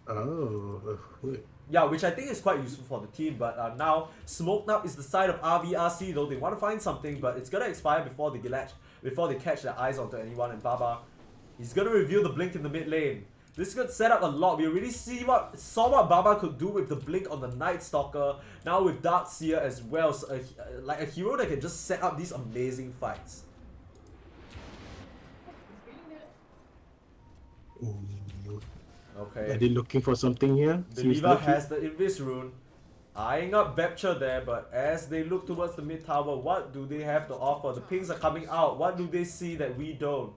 Oh, a hood. yeah, which I think is quite useful for the team, but now Smoked Up is the side of RVRC though. They want to find something, but it's gonna expire before they catch their eyes onto anyone. And Baba, he's gonna reveal the blink in the mid lane. This could set up a lot. We already saw what Baba could do with the blink on the Night Stalker. Now with Darkseer as well, so like a hero that can just set up these amazing fights. Ooh. Are Okay. they looking for something here? Believer has the Invis rune, eyeing up Vepture there, but as they look towards the mid tower, what do they have to offer? The pings are coming out. What do they see that we don't?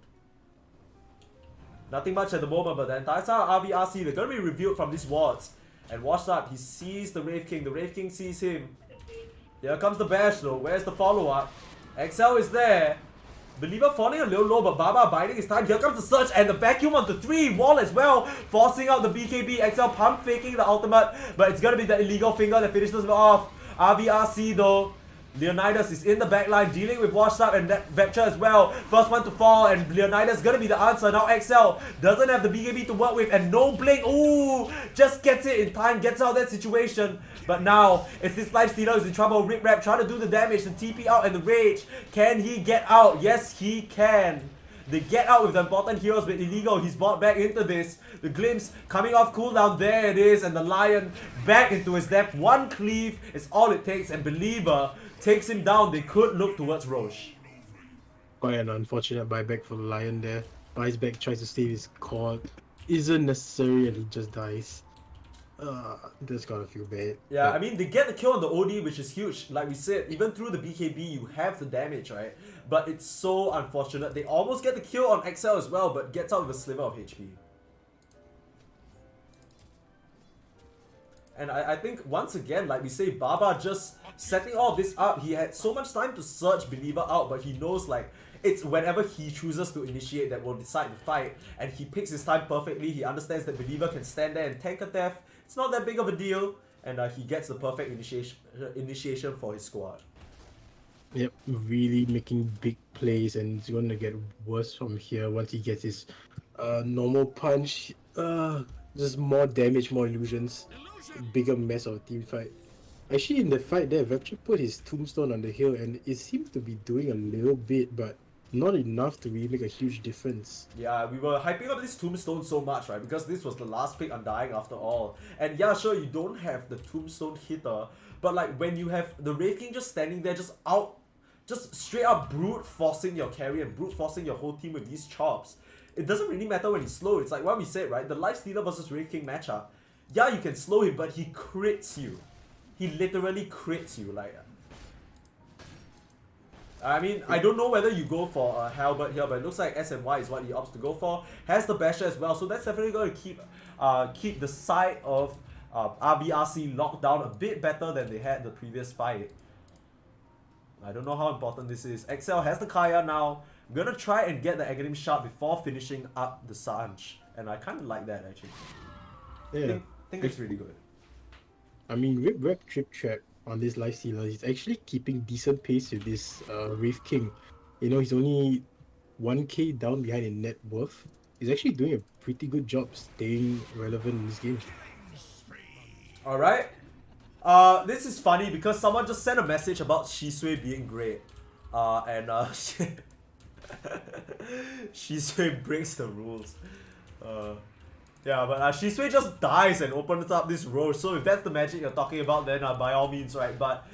Nothing much at the moment, but the entire side of RVRC, they're gonna be revealed from these wards. And watch up, he sees the Wraith King. The Wraith King sees him. Here comes the bash though. Where's the follow-up? XL is there. Believer falling a little low, but Baba biding his time. Here comes the surge and the vacuum onto 3. Wall as well, forcing out the BKB. XL pump faking the ultimate, but it's gonna be the illegal finger that finishes them off. RVRC though. Leonidas is in the backline dealing with Washed Up and Vector as well. First one to fall, and Leonidas is gonna be the answer. Now XL doesn't have the BKB to work with, and no blink. Ooh, just gets it in time, gets out of that situation. But now it's this Lifestealer who's in trouble. Rip Rap trying to do the damage, the TP out and the rage. Can he get out? Yes, he can. They get out with the important heroes, but illegal. He's brought back into this. The glimpse coming off cooldown. There it is, and the Lion back into his death. One cleave is all it takes, and Believer takes him down. They could look towards Roche. Quite an unfortunate buyback for the Lion there. Buys back, tries to save his cord. Isn't necessary, and he just dies. That's gotta feel bad. Yeah, I mean, they get the kill on the OD, which is huge. Like we said, even through the BKB, you have the damage, right? But it's so unfortunate. They almost get the kill on XL as well, but gets out with a sliver of HP. And I think, once again, like we say, Baba just setting all this up. He had so much time to search Believer out, but he knows, like, it's whenever he chooses to initiate that will decide the fight. And he picks his time perfectly. He understands that Believer can stand there and tank a death. It's not that big of a deal. And he gets the perfect initiation for his squad. Yep, really making big plays, and it's going to get worse from here once he gets his normal punch. Just more damage, more illusions, bigger mess of a team fight. Actually, in the fight there, Vector put his tombstone on the hill, and it seemed to be doing a little bit, but not enough to really make a huge difference. Yeah, we were hyping up this tombstone so much, right? Because this was the last pick Undying after all. And yeah, sure, you don't have the tombstone hitter, but like when you have the Wraith King just standing there, just straight up brute forcing your carry and brute forcing your whole team with these chops. It doesn't really matter when he's slow. It's like what we said, right? The Lifestealer versus Wraith King matchup. Yeah, you can slow him, but he crits you. He literally crits you, like... I mean, I don't know whether you go for a Halberd here, but it looks like SNY is what he opts to go for. Has the Basher as well, so that's definitely going to keep the side of RVRC locked down a bit better than they had the previous fight. I don't know how important this is. XL has the Kaya now. Gonna try and get the Aghanim Shard before finishing up the Sanj. And I kind of like that actually. Yeah. Think it's really good. I mean, with Rep Trip Trap on this life stealer, he's actually keeping decent pace with this Wraith King. You know, he's only 1k down behind in net worth. He's actually doing a pretty good job staying relevant in this game. Alright. This is funny because someone just sent a message about Shisui being great. Shisui breaks the rules. Yeah, but Shisui just dies and opens up this roche. So if that's the magic you're talking about, then by all means, right? But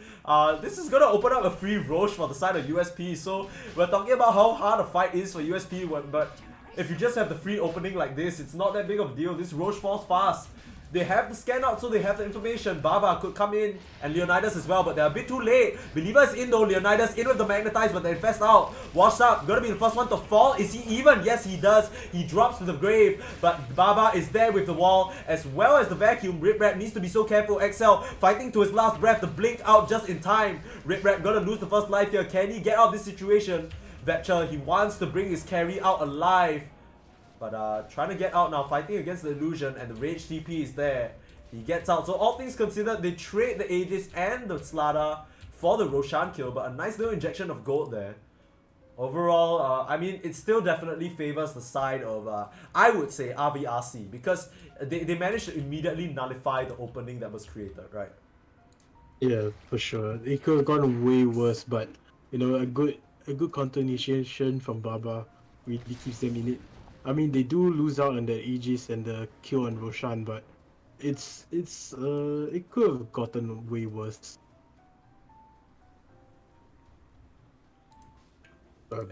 this is gonna open up a free roche for the side of USP. So we're talking about how hard a fight is for USP, but if you just have the free opening like this, it's not that big of a deal. This roche falls fast. They have the scan out, so they have the information. Baba could come in, and Leonidas as well, but they're a bit too late. Believer is in though, Leonidas in with the Magnetize, but they infest out. Washed up, gonna be the first one to fall. Is he even? Yes, he does. He drops to the grave, but Baba is there with the wall, as well as the vacuum. Rip Rat needs to be so careful. XL fighting to his last breath to blink out just in time. Rip Rat gonna lose the first life here. Can he get out of this situation? Vetcher, he wants to bring his carry out alive. But trying to get out now, fighting against the illusion, and the rage TP is there. He gets out. So all things considered, they trade the Aegis and the Slada for the Roshan kill, but a nice little injection of gold there. Overall, I mean, it still definitely favors the side of, I would say, RVRC, because they managed to immediately nullify the opening that was created, right? Yeah, for sure. It could have gone way worse, but you know, a good counter initiation from Baba really keeps them in it. I mean, they do lose out on the Aegis and the kill on Roshan, but it could have gotten way worse.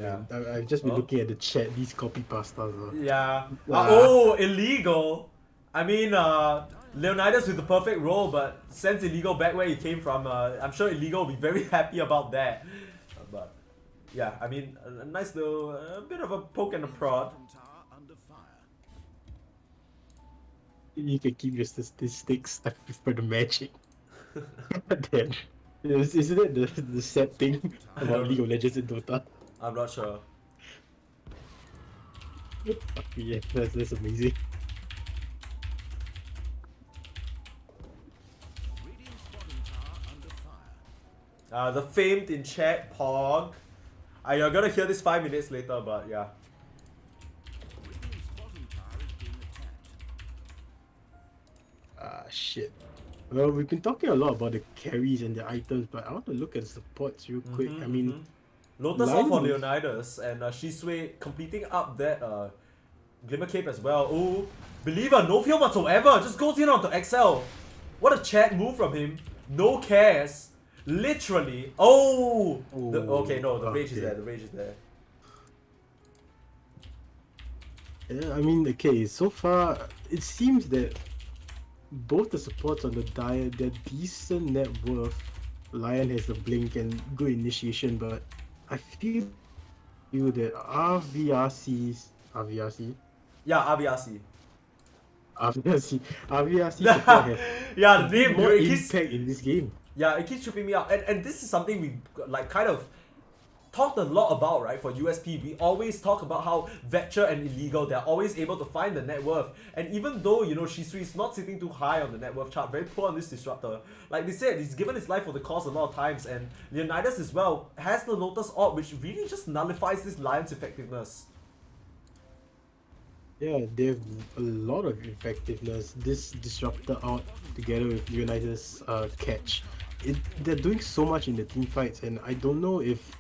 Yeah. I've just been looking at the chat. These copy pastas. Yeah. Oh, illegal. I mean, Leonidas with the perfect roll, but sends illegal back where he came from. I'm sure illegal will be very happy about that. But yeah, I mean, a nice little, bit of a poke and a prod. You can keep your statistics for the magic. Then, isn't it the sad thing about League of Legends and Dota? I'm not sure. Yeah, that's amazing. The famed in chat, Pog. You're gonna hear this 5 minutes later, but yeah. Shit. Well, we've been talking a lot about the carries and the items, but I want to look at the supports real quick. I mean, Lotus off for Leonidas, and Shisui completing up that Glimmer Cape as well. Oh, Believer, no fear whatsoever, just goes in onto XL. What a chat move from him. No cares. Literally. Oh! Okay, no, the rage is there, the rage is there. Yeah, I mean, okay, so far, it seems that both the supports on the diet, they're decent net worth. Lion has the blink and good initiation, but I feel that RVRC Yeah, RVRC. support has yeah, the name more it keeps, impact in this game. yeah, it keeps tripping me out. And this is something we like kind of talked a lot about, right? For USP, we always talk about how Vetcher and Illegal, they're always able to find the net worth. And even though, you know, Shisui is not sitting too high on the net worth chart, very poor on this disruptor. Like they said, he's given his life for the cause a lot of times, and Leonidas as well has the Lotus Orb, which really just nullifies this Lion's effectiveness. Yeah, they have a lot of effectiveness. This disruptor out together with Leonidas' catch. They're doing so much in the team fights, and I don't know if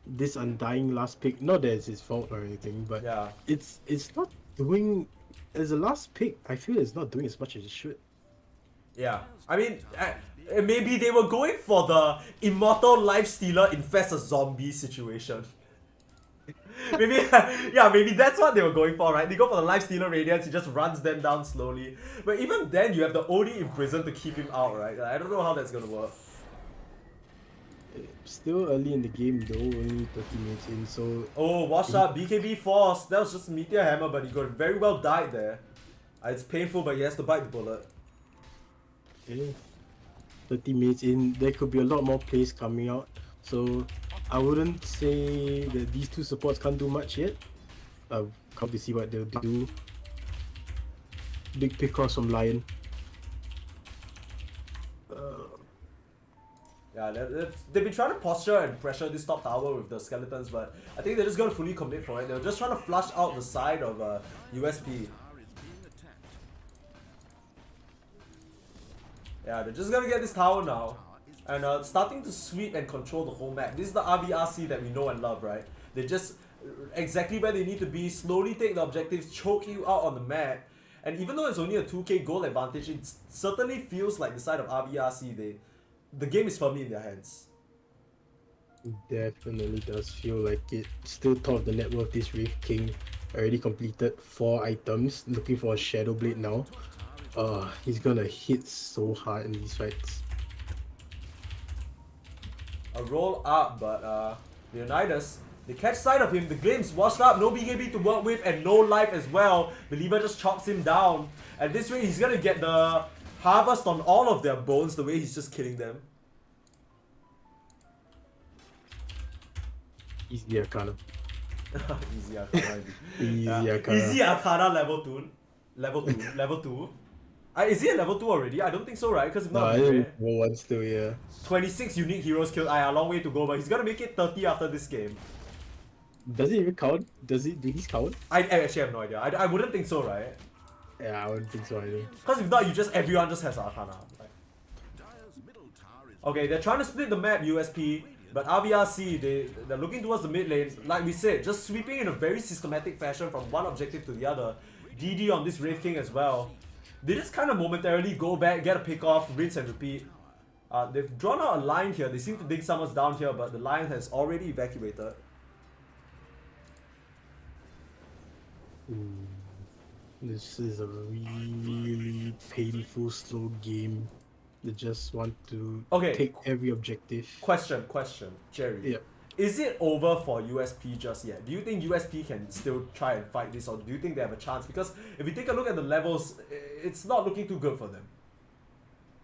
this Undying last pick, not that it's his fault or anything, but yeah, it's not doing, as a last pick, I feel it's not doing as much as it should. Yeah, I mean, maybe they were going for the Immortal Life Stealer infest a zombie situation. Maybe, yeah, maybe that's what they were going for, right? They go for the Life Stealer Radiance, he just runs them down slowly. But even then, you have the OD in prison to keep him out, right? I don't know how that's gonna work. Still early in the game though, only 30 minutes in, so... Oh, watch out, BKB Force. That was just a Meteor Hammer, but he got very well died there. It's painful, but he has to bite the bullet. Yeah. 30 minutes in, there could be a lot more plays coming out, so I wouldn't say that these two supports can't do much yet. I've come to see what they'll do. Big pick cross from Lion. Yeah, they've been trying to posture and pressure this top tower with the skeletons, but I think they're just going to fully commit for it. They're just trying to flush out the side of USP. Yeah, they're just going to get this tower now. And starting to sweep and control the whole map. This is the RVRC that we know and love, right? They just exactly where they need to be, slowly take the objectives, choke you out on the map. And even though it's only a 2k goal advantage, it certainly feels like the side of RVRC, the game is firmly in their hands. Definitely does feel like it. Still top of the net worth, this Wraith King already completed 4 items, looking for a Shadow Blade now. He's gonna hit so hard in these fights. A roll up, but Leonidas, they catch sight of him, the glimpse washed up, no BKB to work with and no life as well. Believer just chops him down, and this way he's gonna get the harvest on all of their bones the way he's just killing them. Easy Arcana. Easy Arcana. Easy Arcana. Easy Arcana level 2. Level 2. Level 2. Is he at level 2 already? I don't think so, right? Because if not, No, level 1 still, yeah. 26 unique heroes killed. A long way to go, but he's gonna make it 30 after this game. Does it even count? Do these count? I actually have no idea. I wouldn't think so, right? Yeah, I wouldn't think so either. Because if not, everyone just has Arcana. Like. Okay, they're trying to split the map, USP, but RVRC, they're looking towards the mid lane. Like we said, just sweeping in a very systematic fashion from one objective to the other. DD on this Wraith King as well. They just kind of momentarily go back, get a pick off, rinse and repeat. They've drawn out a line here. They seem to dig someone's down here, but the line has already evacuated. This is a really painful, slow game. They just want to take every objective. Question, Jerry. Yeah. Is it over for USP just yet? Do you think USP can still try and fight this, or do you think they have a chance? Because if you take a look at the levels, it's not looking too good for them.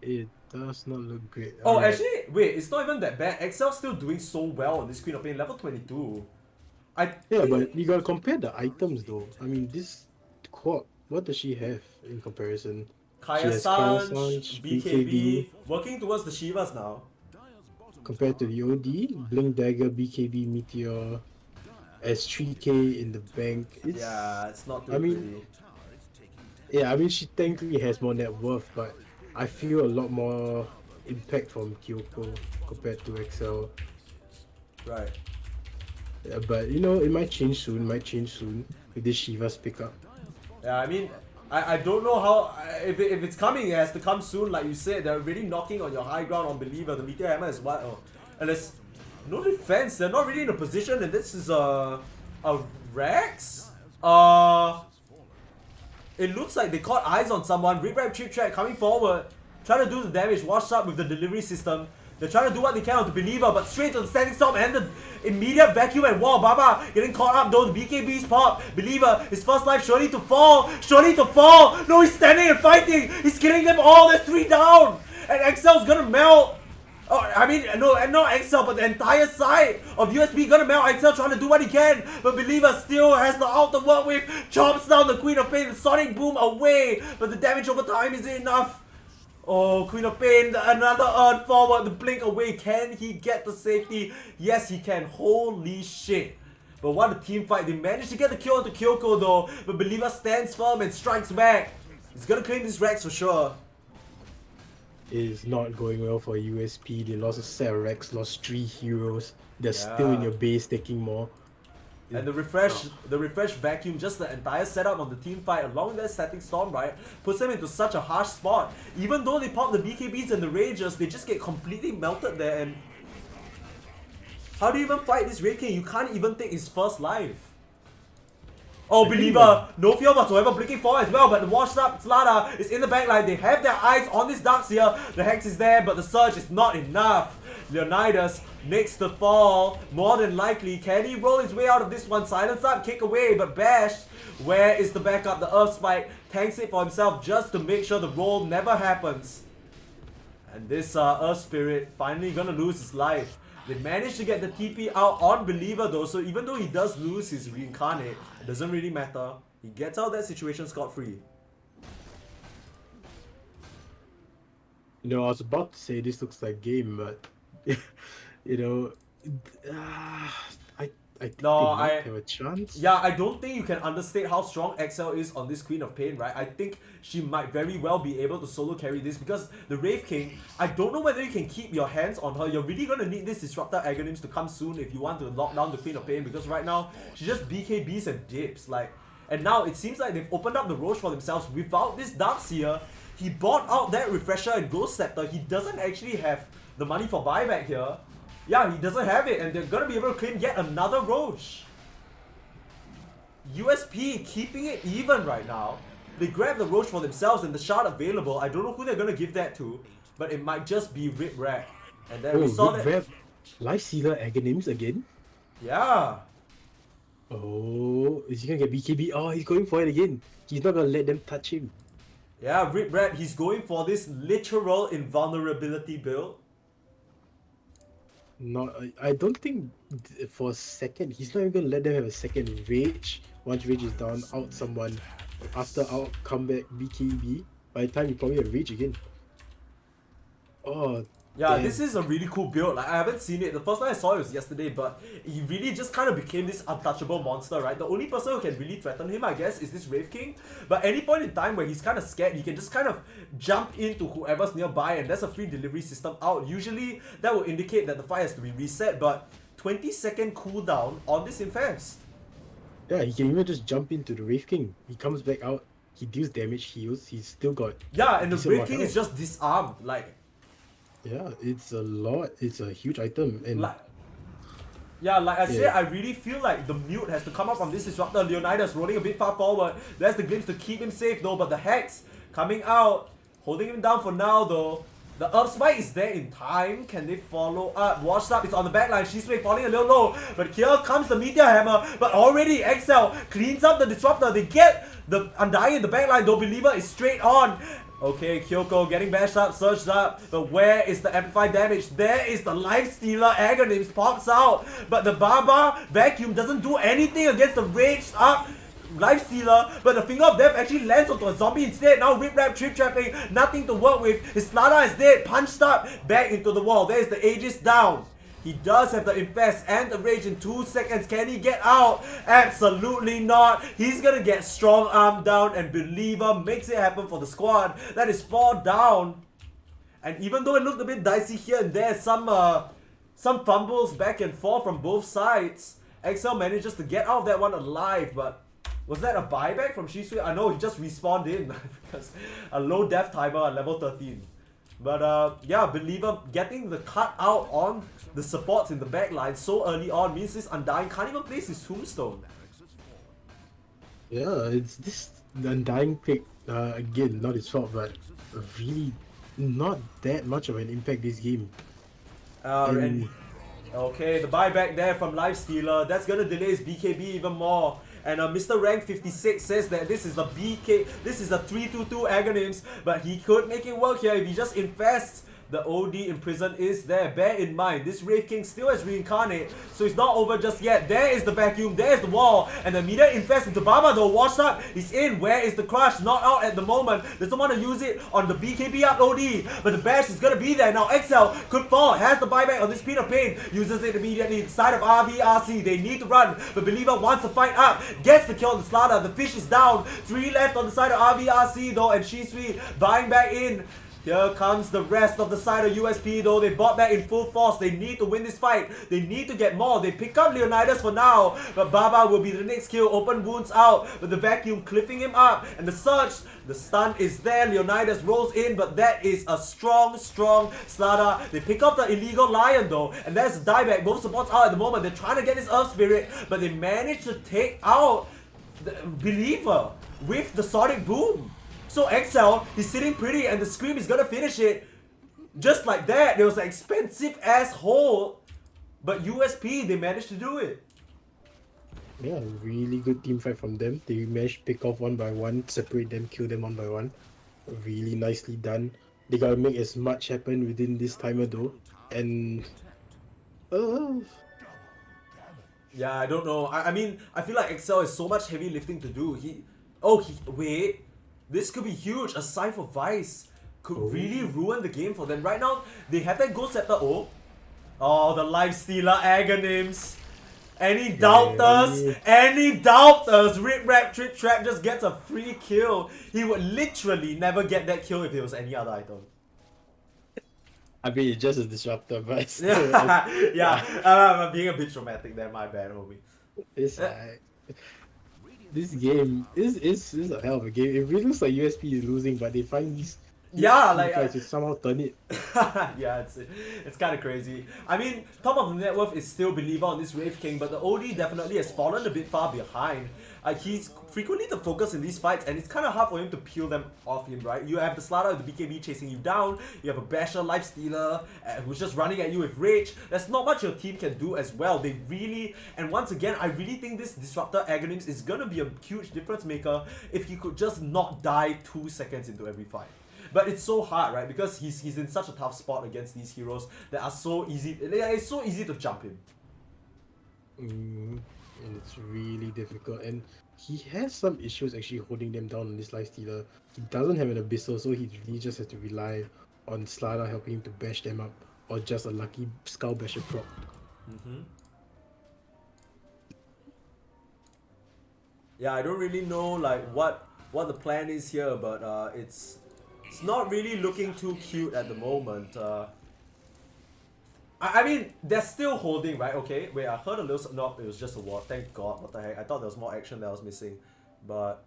It does not look great. Oh, actually, wait, it's not even that bad. Excel's still doing so well on this Queen of Pain, level 22. Yeah, but you gotta compare the items though. I mean, this quad, what does she have in comparison? Kaya Sanj, BKB, working towards the Shivas now. Compared to the OD, Blink Dagger, BKB, Meteor, S3K in the bank. It's not too pretty. Yeah, I mean, she technically has more net worth, but I feel a lot more impact from Kyoko compared to Excel. Right. Yeah, but you know, it might change soon, with this Shiva's pickup. Yeah, I mean, I don't know how, if it's coming, it has to come soon. Like you said, they're really knocking on your high ground on Believer. The Meteor Hammer is what? And there's no defense. They're not really in a position, and this is a Rex? It looks like they caught eyes on someone. Rip Rap Chip Track coming forward, trying to do the damage, washed up with the delivery system. They're trying to do what they can on the Believer, but straight to the standing storm and the immediate vacuum and wall. Baba getting caught up though. The BKB's pop. Believer, his first life surely to fall. No, he's standing and fighting. He's killing them all. There's 3 down. And Excel's gonna melt. Oh, I mean, no, and not Excel, but the entire side of USP gonna melt. Excel trying to do what he can, but Believer still has the ult to work with. Chops down the Queen of Pain, the Sonic Boom away, but the damage over time is enough. Oh, Queen of Pain, another urn forward, the blink away. Can he get the safety? Yes, he can. Holy shit. But what a team fight. They managed to get the kill onto Kyoko though, but Believer stands firm and strikes back. He's gonna claim this Rex for sure. It is not going well for USP. They lost a set of Rex, lost 3 heroes. They're still in your base taking more. And the refresh vacuum, just the entire setup on the team fight along that static storm, right, puts them into such a harsh spot. Even though they pop the BKBs and the Ragers, they just get completely melted there. And how do you even fight this Wraith King? You can't even take his first life. Oh, Believer, no fear whatsoever, blinking forward as well, but the washed up Slada is in the backline. They have their eyes on this Darkseer. The Hex is there, but the Surge is not enough. Leonidas makes the fall, more than likely. Can he roll his way out of this one? Silence up, kick away, but Bash, where is the backup? The Earth Spike tanks it for himself just to make sure the roll never happens. And this Earth Spirit finally gonna lose his life. They managed to get the TP out on Believer though, so even though he does lose his Reincarnate, it doesn't really matter. He gets out of that situation scot-free. I was about to say this looks like game, but I think No, they might have a chance. Yeah, I don't think you can understate how strong XL is on this Queen of Pain, right? I think she might very well be able to solo carry this because the Wraith King, I don't know whether you can keep your hands on her. You're really going to need this Disruptor Aghanim's to come soon if you want to lock down the Queen of Pain because right now, she just BKBs and dips. And now it seems like they've opened up the Roche for themselves without this Darkseer. He bought out that Refresher and Ghost Scepter. He doesn't actually have the money for buyback here. Yeah, he doesn't have it, and they're gonna be able to claim yet another Roche. USP keeping it even right now. They grab the Roche for themselves and the shard available. I don't know who they're gonna give that to, but it might just be Rip Rap. And then we saw that. Lifestealer Aghanims again? Yeah. Oh, is he gonna get BKB? Oh, he's going for it again. He's not gonna let them touch him. Yeah, Rip Rap, he's going for this literal invulnerability build. I don't think for a second he's not even gonna let them have a second Rage. Once Rage is down, out someone after out comeback BKB. By the time you probably have Rage again. Oh, yeah, damn. this is a really cool build. I haven't seen it. The first time I saw it was yesterday, but he really just kind of became this untouchable monster, right? The only person who can really threaten him, I guess, is this Wraith King. But any point in time where he's kind of scared, he can just kind of jump into whoever's nearby, and there's a free delivery system out. Usually, that will indicate that the fight has to be reset, but 20-second cooldown on this Infest. Yeah, he can even just jump into the Wraith King. He comes back out, he deals damage, heals, he's still got... Yeah, and the Wraith King is just disarmed, Yeah, it's a lot. It's a huge item. And like I said, I really feel like the mute has to come up from this Disruptor. Leonidas rolling a bit far forward. There's the glimpse to keep him safe though, but the Hex coming out, holding him down for now though. The Earth Smite is there in time. Can they follow up? Washed Up is on the backline. She's falling a little low. But here comes the Meteor Hammer. But already XL cleans up the Disruptor. They get the Undying in the backline though. Believer is straight on. Okay, Kyoko getting bashed up, surged up, but where is the amplified damage? There is the Lifestealer Aghanims pops out, but the Baba Vacuum doesn't do anything against the raged up Lifestealer, but the Finger of Death actually lands onto a zombie instead. Now Rip Rap Trip Trapping, nothing to work with. His Slada is dead, punched up, back into the wall. There's the Aegis down. He does have the Infest and the Rage in 2 seconds. Can he get out? Absolutely not. He's gonna get Strong Arm down, and Believer makes it happen for the squad. That is 4 down. And even though it looked a bit dicey here and there, some fumbles back and forth from both sides, XL manages to get out of that one alive, but was that a buyback from Shisui? I know he just respawned in because a low death timer at level 13. But yeah, Believer getting the cut out on the supports in the back line so early on means this Undying can't even place his tombstone. yeah, it's this Undying pick, again, not his fault, but really not that much of an impact this game. Okay, the buyback there from Lifestealer, that's gonna delay his BKB even more. And Mr. Rank 56 says that this is a 3-2-2 Aghanims, but he could make it work here if he just infests. The OD in prison is there. Bear in mind, this Wraith King still has Reincarnate, so it's not over just yet. There is the Vacuum, there's the wall, and the immediate infest into Baba though. Washed Up, he's in. Where is the Crush? Not out at the moment. Doesn't want to use it on the BKB up OD, but the Bash is gonna be there. Now XL could fall, has the buyback on this Queen of Pain, uses it immediately inside of RVRC. They need to run, but Believer wants to fight up, gets the kill on the Slaughter. The Fish is down. 3 left on the side of RVRC though, and Shisui buying back in. Here comes the rest of the side of USP though. They bought back in full force. They need to win this fight. They need to get more. They pick up Leonidas for now, but Baba will be the next kill. Open wounds out, but the Vacuum clipping him up. And the Surge, the stun is there. Leonidas rolls in, but that is a strong Slada. They pick up the illegal Lion though, and there's the dieback. Both supports out at the moment. They're trying to get this Earth Spirit, but they manage to take out the Believer with the Sonic Boom. So XL, he's sitting pretty, and the Scream is gonna finish it. Just like that, there was an expensive ass hole, but USP, they managed to do it. Yeah, really good team fight from them. They managed to pick off one by one, separate them, kill them one by one. Really nicely done. They gotta make as much happen within this timer though. And Oh, Yeah, I don't know. I mean, I feel like Excel is so much heavy lifting to do. Wait. This could be huge. A Scythe of Vice could really ruin the game for them. Right now, they have that Ghost Scepter. Oh, the Life Stealer Agonyms. Any doubters? Any doubters? Rip Rap Trip Trap just gets a free kill. He would literally never get that kill if it was any other item. I mean, it's just a disruptor, but still, I'm being a bit dramatic there. My bad, homie. it's this game is a hell of a game. It really looks like USP is losing, but they find these guys to somehow turn it. Yeah, it's kind of crazy. I mean, top of the net worth is still Believer on this Wraith King, but the OD definitely has fallen a bit far behind. He's frequently the focus in these fights, and it's kind of hard for him to peel them off him, right? You have the Slaughter with the BKB chasing you down, you have a Basher Life Stealer who's just running at you with Rage. There's not much your team can do as well. They really, and once again, I really think this Disruptor Agonyms is gonna be a huge difference maker if he could just not die 2 seconds into every fight. But it's so hard, right? Because he's in such a tough spot against these heroes that are so easy. It's so easy to jump him. And it's really difficult. And he has some issues actually holding them down on this Life Stealer. He doesn't have an Abyssal, so he really just has to rely on Slada helping him to bash them up, or just a lucky Skull Basher prop. Yeah, I don't really know like what the plan is here, but it's not really looking too cute at the moment. I mean, they're still holding, right? Okay, wait, I heard a little... No, it was just a ward. Thank God. What the heck? I thought there was more action that was missing. But,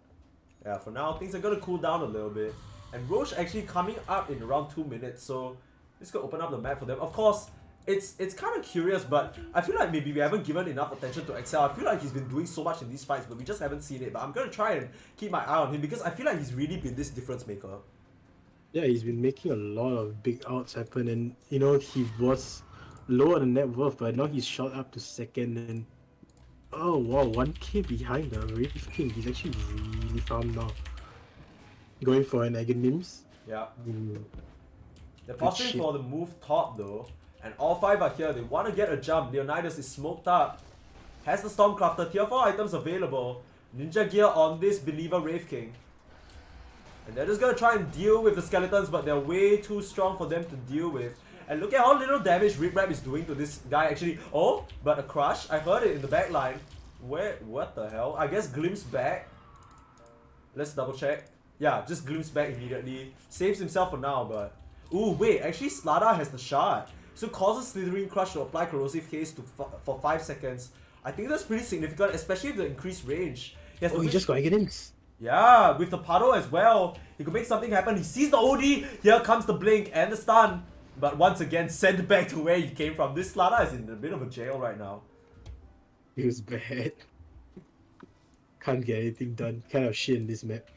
yeah, for now, things are going to cool down a little bit. And Roche actually coming up in around 2 minutes, so this could open up the map for them. Of course, it's kind of curious, but I feel like maybe we haven't given enough attention to Excel. I feel like he's been doing so much in these fights, but we just haven't seen it. But I'm going to try and keep my eye on him, because I feel like he's really been this difference maker. Yeah, he's been making a lot of big outs happen, and, you know, he was lower than net worth, but now he's shot up to second, and oh wow, 1k behind the Wraith King. He's actually really farmed now. Going for an Agonyms. Yeah. They're posturing for the move top though, and all 5 are here. They want to get a jump. Leonidas is smoked up. Has the Stormcrafter. Tier 4 items available. Ninja gear on this Believer Wraith King. And they're just gonna try and deal with the skeletons, but they're way too strong for them to deal with. And look at how little damage Rip Rap is doing to this guy actually. Oh, but a crush. I heard it in the back line. What the hell? I guess Glimpse back. Let's double check. Yeah, just Glimpse back immediately. Saves himself for now, but... Ooh, wait, actually Slada has the shard. So causes Slithering Crush to apply Corrosive Haze for 5 seconds. I think that's pretty significant, especially with the increased range. He just got Agonyms. Yeah, with the puddle as well. He could make something happen. He sees the OD. Here comes the blink and the stun. But once again, sent back to where he came from. This Slada is in a bit of a jail right now. He was bad. Can't get anything done. Kind of shit in this map.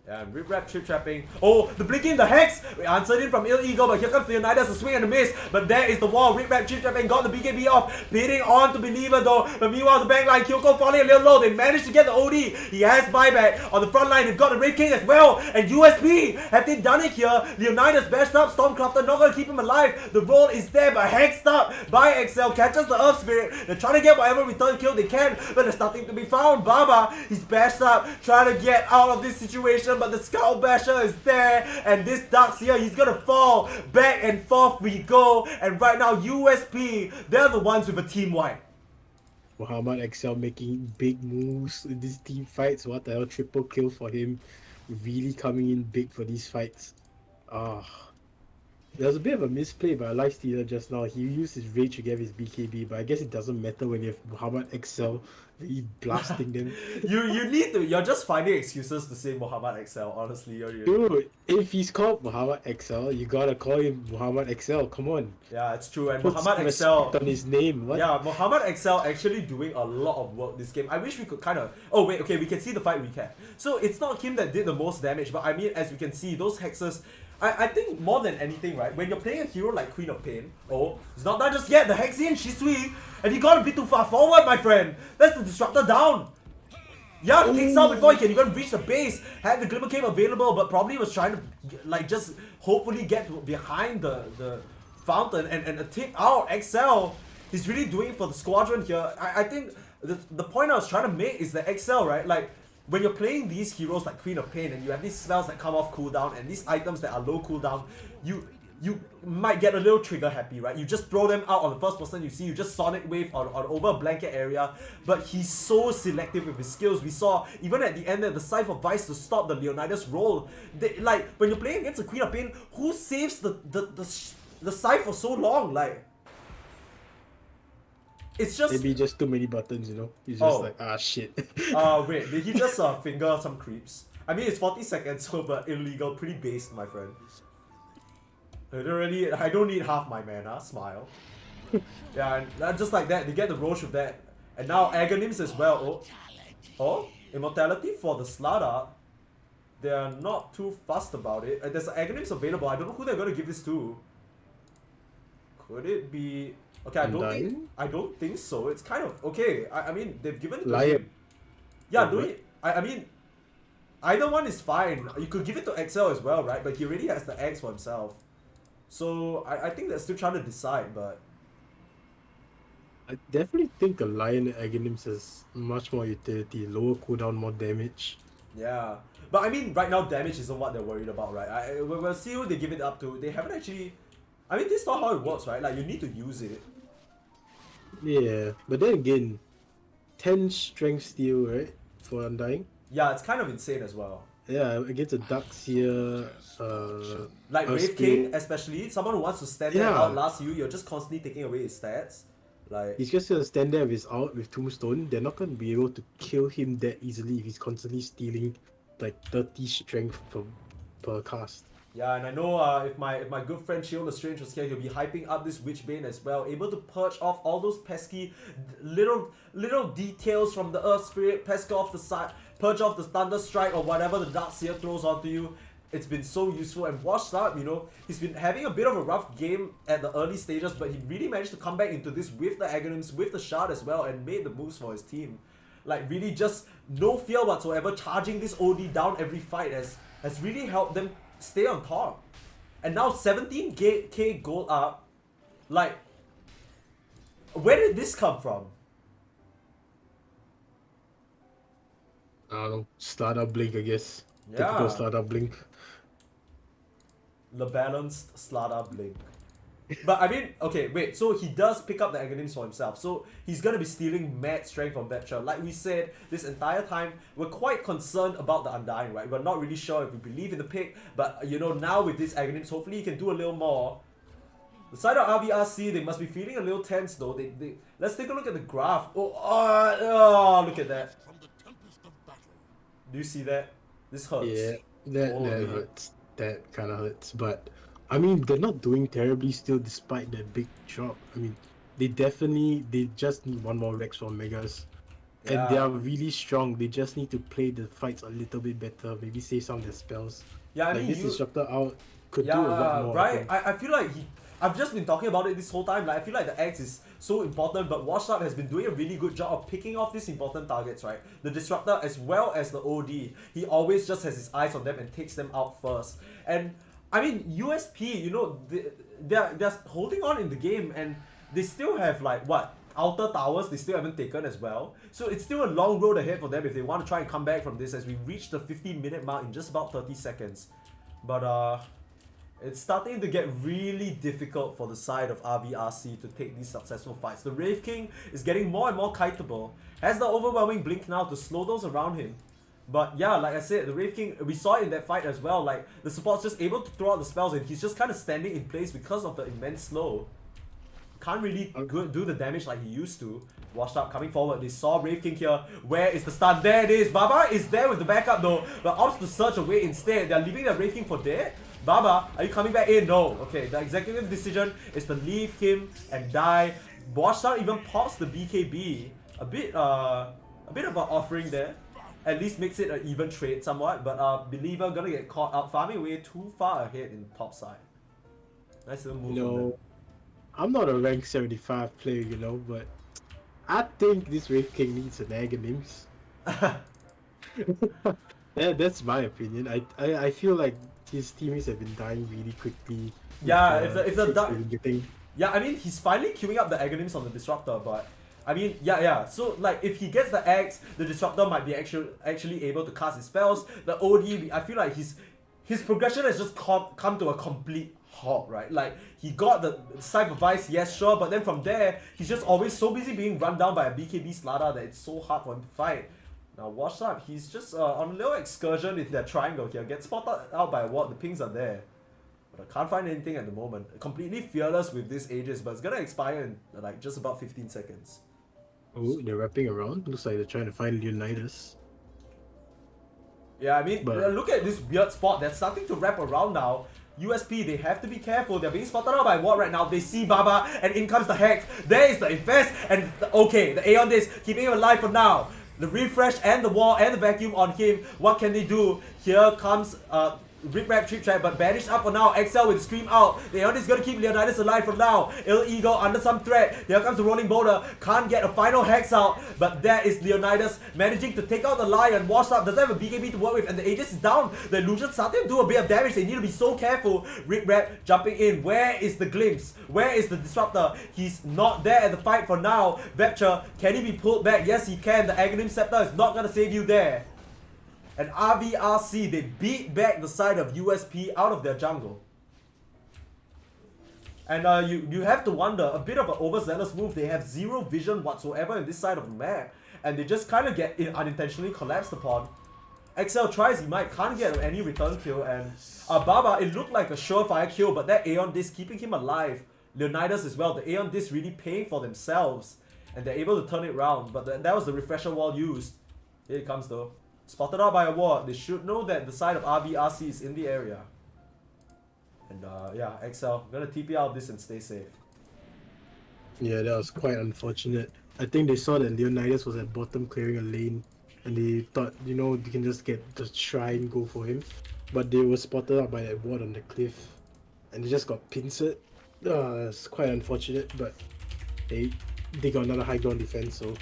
Yeah, Rip Rap Trip Trapping. Oh, the blinking, the Hex! We answered in from Ill Ego, but here comes Leonidas, the swing and the miss. But there is the wall. Rip Rap Trip Trapping got the BKB off. Pitting on to Believer though. But meanwhile, the backline, Kyoko falling a little low. They managed to get the OD. He has buyback. On the front line, they've got the Wraith King as well. And USP, have they done it here? Leonidas bashed up. Stormcrafter not gonna keep him alive. The roll is there, but hexed up by Excel. Catches the Earth Spirit. They're trying to get whatever return kill they can, but there's nothing to be found. Baba, he's bashed up, trying to get out of this situation. But the Skull Basher is there, and this Dark's here, he's gonna fall. Back and forth we go, and right now USP, they're the ones with a team wipe. Muhammad Excel making big moves in these team fights. What the hell, triple kill for him. Really coming in big for these fights. There was a bit of a misplay by Life Stealer just now. He used his rage to get his BKB, but I guess it doesn't matter when you have Muhammad Excel really blasting them. You're just finding excuses to say Muhammad Excel, honestly. Dude, if he's called Muhammad Excel, you gotta call him Muhammad Excel, come on. Yeah, it's true, and Put Muhammad Excel... on his name, what? Yeah, Muhammad Excel actually doing a lot of work this game. I wish we could kind of... Oh wait, okay, we can see the fight recap. So it's not him that did the most damage, but I mean, as we can see, those hexes... I think more than anything, right, when you're playing a hero like Queen of Pain, it's not done just yet, the Hex in, she's sweet, and he got a bit too far forward, my friend. That's the Disruptor down. Yeah, takes out before he can even reach the base. Had the Glimmer Cave available, but probably was trying to, like, just hopefully get behind the Fountain and a take out XL. He's really doing it for the squadron here. I think the point I was trying to make is that XL, right? Like, when you're playing these heroes like Queen of Pain and you have these spells that come off cooldown and these items that are low cooldown, you might get a little trigger happy, right? You just throw them out on the first person you see, you just Sonic Wave on over a blanket area, but he's so selective with his skills. We saw, even at the end there, the Scythe of Vice to stop the Leonidas roll. Like, when you're playing against the Queen of Pain, who saves the Scythe for so long? Like, it's just... Maybe just too many buttons, you know? He's just like, ah, shit. Wait, did he just finger some creeps? I mean, it's 40 seconds, so, but illegal, pretty based, my friend. I don't need half my mana, smile. Yeah, and just like that, they get the Roche with that. And now Aghanims as well. Oh, Immortality for the Slardar. They are not too fussed about it. There's Aghanims available, I don't know who they're going to give this to. Could it be... Okay, I don't think so. It's kind of... Okay, I mean, they've given it to him. Yeah, do it. I mean... Either one is fine. You could give it to XL as well, right? But he already has the X for himself. So, I think they're still trying to decide, but... I definitely think a Lion Aghanims has much more utility, lower cooldown, more damage. Yeah. But I mean, right now, damage isn't what they're worried about, right? We'll see who they give it up to. They haven't actually... I mean, this is not how it works, right? Like, you need to use it. Yeah, but then again, 10 strength steel, right? For Undying? Yeah, it's kind of insane as well. Yeah, against a Darkseer, like Wraith King, especially, someone who wants to stand there and outlast you, you're just constantly taking away his stats. Like, he's just gonna stand there with his ult with Tombstone. They're not gonna be able to kill him that easily if he's constantly stealing like 30 strength per cast. Yeah, and I know if my good friend Shion Lestrange was here, he'll be hyping up this Witchbane as well, able to purge off all those pesky little details from the Earth Spirit, purge off the side, purge off the Thunder Strike or whatever the Darkseer throws onto you. It's been so useful, and Washed Up, you know, he's been having a bit of a rough game at the early stages, but he really managed to come back into this with the Aghanims, with the Shard as well, and made the moves for his team. Like, really just no fear whatsoever, charging this OD down every fight has really helped them stay on top. And now 17k gold up. Like, where did this come from? I don't know, Slardar Blink, I guess. Yeah. Typical Slardar Blink. The balanced Slardar Blink. But I mean, okay, wait, so he does pick up the Aghanims for himself. So he's gonna be stealing mad strength from Vetcher. Like we said, this entire time, we're quite concerned about the Undying, right? We're not really sure if we believe in the pick, but you know, now with this Aghanims, hopefully he can do a little more. The side of RVRC, they must be feeling a little tense though. Let's take a look at the graph. Oh, look at that. Do you see that? This hurts. Yeah, that hurts. That kind of hurts, but I mean, they're not doing terribly still despite that big drop. I mean, they just need one more Rex for Megas. Yeah. And they are really strong. They just need to play the fights a little bit better. Maybe save some of their spells. Yeah, I like mean, this Disruptor out could do a lot more. Right? I feel like I've just been talking about it this whole time. Like, I feel like the X is so important, but Washed Up has been doing a really good job of picking off these important targets, right? The Disruptor as well as the OD. He always just has his eyes on them and takes them out first. And I mean, USP, you know, they're holding on in the game, and they still have like what? Outer towers they still haven't taken as well. So it's still a long road ahead for them if they want to try and come back from this, as we reach the 15-minute mark in just about 30 seconds. But it's starting to get really difficult for the side of RVRC to take these successful fights. The Wraith King is getting more and more kiteable, has the overwhelming blink now to slow those around him. But yeah, like I said, the Wraith King, we saw it in that fight as well. Like, the support's just able to throw out the spells and he's just kind of standing in place because of the immense slow. Can't really do the damage like he used to. Washed Up coming forward. They saw Wraith King here. Where is the stun? There it is. Baba is there with the backup though, but opts to search away instead. They're leaving the Wraith King for dead. Baba, are you coming back in? No. Okay, the executive decision is to leave him and die. Washed Up even pops the BKB. A bit of an offering there. At least makes it an even trade somewhat, but Believer gonna get caught out, farming way too far ahead in top side. Nice little move. No, I'm not a rank 75 player, you know, but I think this Wraith King needs an Aghanims. That's my opinion. I feel like his teammates have been dying really quickly. Yeah, with, if the troops dark, they've been getting. yeah, I mean he's finally queuing up the Aghanims on the Disruptor, but I mean yeah. So like if he gets the Axe, the Disruptor might be actually able to cast his spells. The OD, I feel like his progression has just come to a complete halt, right? Like he got the Scythe of Vice, yes sure, but then from there he's just always so busy being run down by a BKB Slada that it's so hard for him to fight. Now Washed Up, he's just on a little excursion in their triangle here. Gets spotted out by a ward, the pings are there. But I can't find anything at the moment. Completely fearless with this Aegis, but it's gonna expire in like just about 15 seconds. Oh, they're wrapping around. Looks like they're trying to find Leonidas. Yeah, I mean, But- look at this weird spot. They're starting to wrap around now. USP, they have to be careful. They're being spotted out by Ward right now. They see Baba, and in comes the Hex. There is the Infest, and okay, the Aeon Disc, keeping him alive for now. The refresh and the wall and the vacuum on him. What can they do? Here comes Rip Rap Trip Trap, but banished up for now. Excel with Scream out. The Aeon is gonna keep Leonidas alive for now. Ill Eagle under some threat. Here comes the Rolling Boulder. Can't get a final Hex out, but there is Leonidas managing to take out the Lion. Washed Up doesn't have a BKB to work with, and the Aegis is down. The illusion starting to do a bit of damage. They need to be so careful. Rip Rap jumping in. Where is the glimpse? Where is the Disruptor? He's not there at the fight for now. Vector, can he be pulled back? Yes, he can. The Aghanim Scepter is not gonna save you there. And RVRC, they beat back the side of USP out of their jungle. And you have to wonder, a bit of an overzealous move. They have zero vision whatsoever in this side of the map. And they just kind of get unintentionally collapsed upon. XL tries, he can't get any return kill. And Baba, it looked like a surefire kill, but that Aeon Disc keeping him alive. Leonidas as well, the Aeon Disc really paying for themselves. And they're able to turn it around, but that was the refresher wall used. Here it comes though. Spotted out by a ward. They should know that the side of RVRC is in the area. And yeah, XL, gonna TP out of this and stay safe. Yeah, that was quite unfortunate. I think they saw that Leonidas was at bottom clearing a lane, and they thought, you know, they can just get the shrine, go for him. But they were spotted out by that ward on the cliff, and they just got pincered. It's quite unfortunate, but they got another high ground defense, so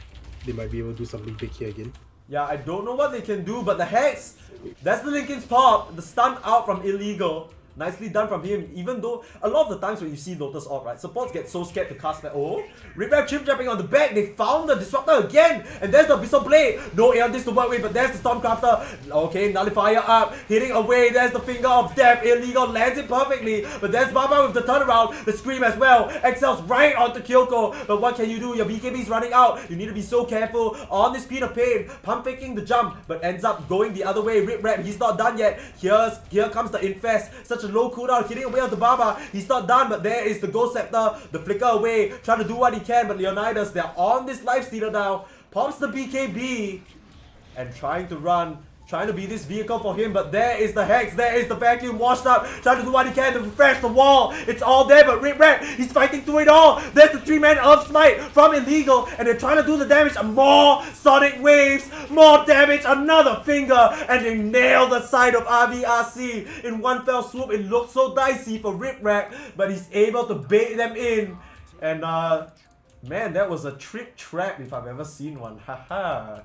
they might be able to do something big here again. Yeah, I don't know what they can do, but the Hex, that's the Linken's pop. The stun out from Illegal. Nicely done from him, even though a lot of the times when you see Lotus Orb, right, supports get so scared to cast back. Oh, Rip Rap Chip jumping on the back. They found the Disruptor again, and there's the Abyssal Blade. No Aeon Disc to work with, but there's the Stormcrafter. Okay, Nullifier up, hitting away. There's the Finger of Death. Illegal lands it perfectly, but there's Baba with the turnaround, the Scream as well. Excel's right onto Kyoko, but what can you do? Your BKB's running out. You need to be so careful on this Speed of Pain. Pump faking the jump, but ends up going the other way. Rip Rap, he's not done yet. Here comes the Infest. Such a low cooldown, hitting away on the Baba. He's not done, but there is the Ghost Scepter, the flicker away, trying to do what he can, but Leonidas, they're on this Lifestealer now. Pops the BKB and trying to run, trying to be this vehicle for him, but there is the Hex, there is the Vacuum Washed Up, trying to do what he can to refresh the wall. It's all there, but Rip Rap, he's fighting through it all. There's the 3-man Earth Smite from Illegal, and they're trying to do the damage. More Sonic Waves, more damage, another finger, and they nail the side of RVRC in one fell swoop. It looks so dicey for Rip Rap, but he's able to bait them in. And man, that was a trick trap if I've ever seen one. Haha.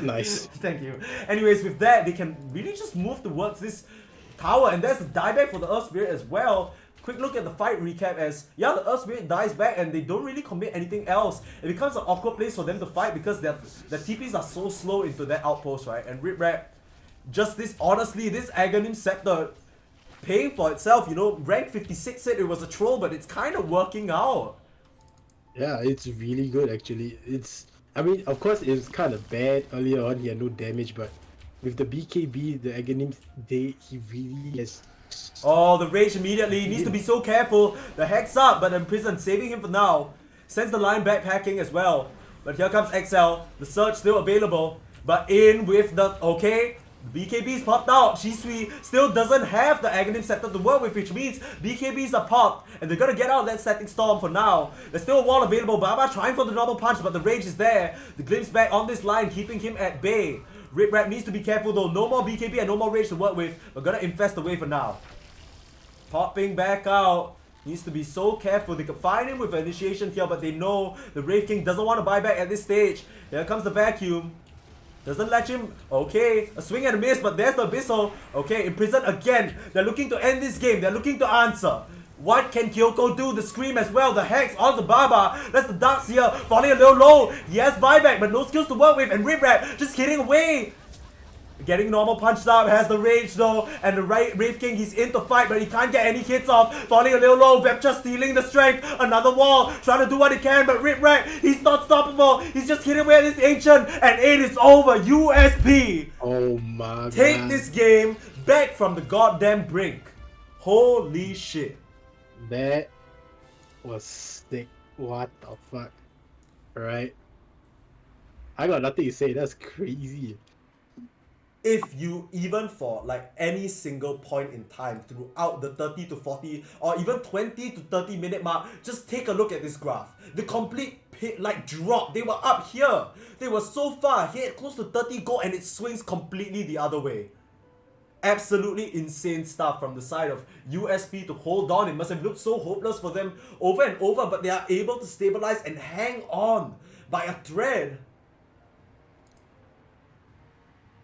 Nice. Thank you. Anyways, with that, they can really just move towards this tower, and there's the dieback for the Earth Spirit as well. Quick look at the fight recap as, yeah, the Earth Spirit dies back and they don't really commit anything else. It becomes an awkward place for them to fight because their TPs are so slow into that outpost, right? And Rip Rap, just this, honestly, this Aghanim Scepter paying for itself, you know. Rank 56 said it was a troll, but it's kind of working out. Yeah, it's really good actually. I mean, of course, it was kind of bad earlier on. He had no damage, but with the BKB, the Aghanim, he really has. Oh, the rage immediately. He needs to be so careful. The Hex up, but Imprison saving him for now. Sends the line backpacking as well. But here comes XL. The Surge still available. But in with the... Okay. The BKB's popped out. Shisui still doesn't have the Aghanim Scepter to work with, which means BKBs are popped. And they're gonna get out of that Static Storm for now. There's still a wall available. Baba trying for the double punch, but the rage is there. The glimpse back on this line, keeping him at bay. Rip Rap needs to be careful though. No more BKB and no more rage to work with. We're gonna infest away for now. Popping back out. Needs to be so careful. They could find him with initiation here, but they know the Wraith King doesn't want to buy back at this stage. Here comes the vacuum. Doesn't latch him. Okay, a swing and a miss, but there's the Abyssal. Okay, imprisoned again. They're looking to end this game. They're looking to answer. What can Kyoko do? The Scream as well. The Hex on the Baba. That's the Darks here. Falling a little low. He has buyback, but no skills to work with. And Rip Rap just hitting away. Getting normal punched up, has the rage though, and the Wraith King, he's in to fight, but he can't get any hits off. Falling a little low, Vepture stealing the strength. Another wall, trying to do what he can, but Rip Rack, he's not stoppable. He's just hitting away at this Ancient, and it is over. USP Oh my god. take this game back from the goddamn brink. Holy shit. That was sick. What the fuck? Right? I got nothing to say. That's crazy. If you, even for like any single point in time throughout the 30 to 40 or even 20 to 30 minute mark, just take a look at this graph. The complete drop. They were up here. They were so far ahead, close to 30 goal, and it swings completely the other way. Absolutely insane stuff from the side of USP to hold on. It must have looked so hopeless for them over and over, but they are able to stabilize and hang on by a thread.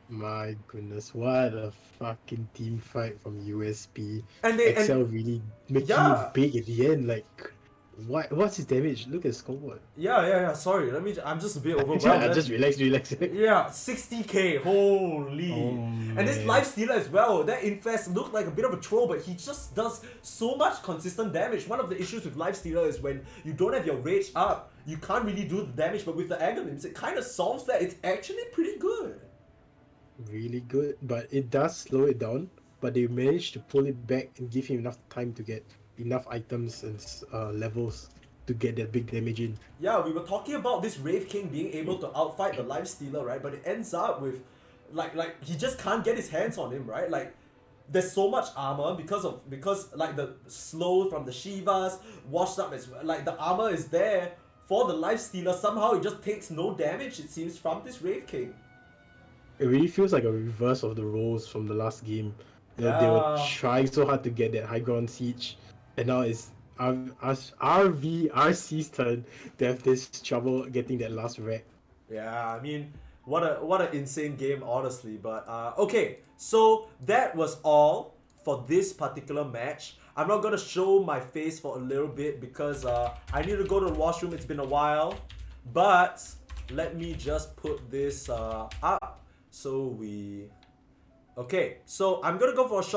My goodness, what a fucking team fight from USP. And they Excel really making yeah. it big at the end. Like, what's his damage? Look at the scoreboard. Yeah. Sorry, I'm just a bit overwhelmed. Yeah, just relax. Yeah, 60k. Holy. Oh, and this man. life stealer as well. That Infest looked like a bit of a troll, but he just does so much consistent damage. One of the issues with life stealer is when you don't have your rage up, you can't really do the damage. But with the Aghanim's, it kind of solves that. It's actually pretty good. Really good, but it does slow it down. But they managed to pull it back and give him enough time to get enough items and levels to get that big damage in. Yeah, we were talking about this Wraith King being able to outfight the life stealer, right? But it ends up with like he just can't get his hands on him, right? Like there's so much armor because like the slow from the Shivas washed up as well. Like the armor is there for the life stealer. Somehow it just takes no damage, it seems, from this Wraith King. It really feels like a reverse of the roles from the last game. They were trying so hard to get that high ground siege, and now it's RVRC's turn to have this trouble getting that last wreck. Yeah, I mean, what an insane game, honestly. But okay, so that was all for this particular match. I'm not gonna show my face for a little bit because I need to go to the washroom. It's been a while, but let me just put this up so we. Okay, so I'm gonna go for a short.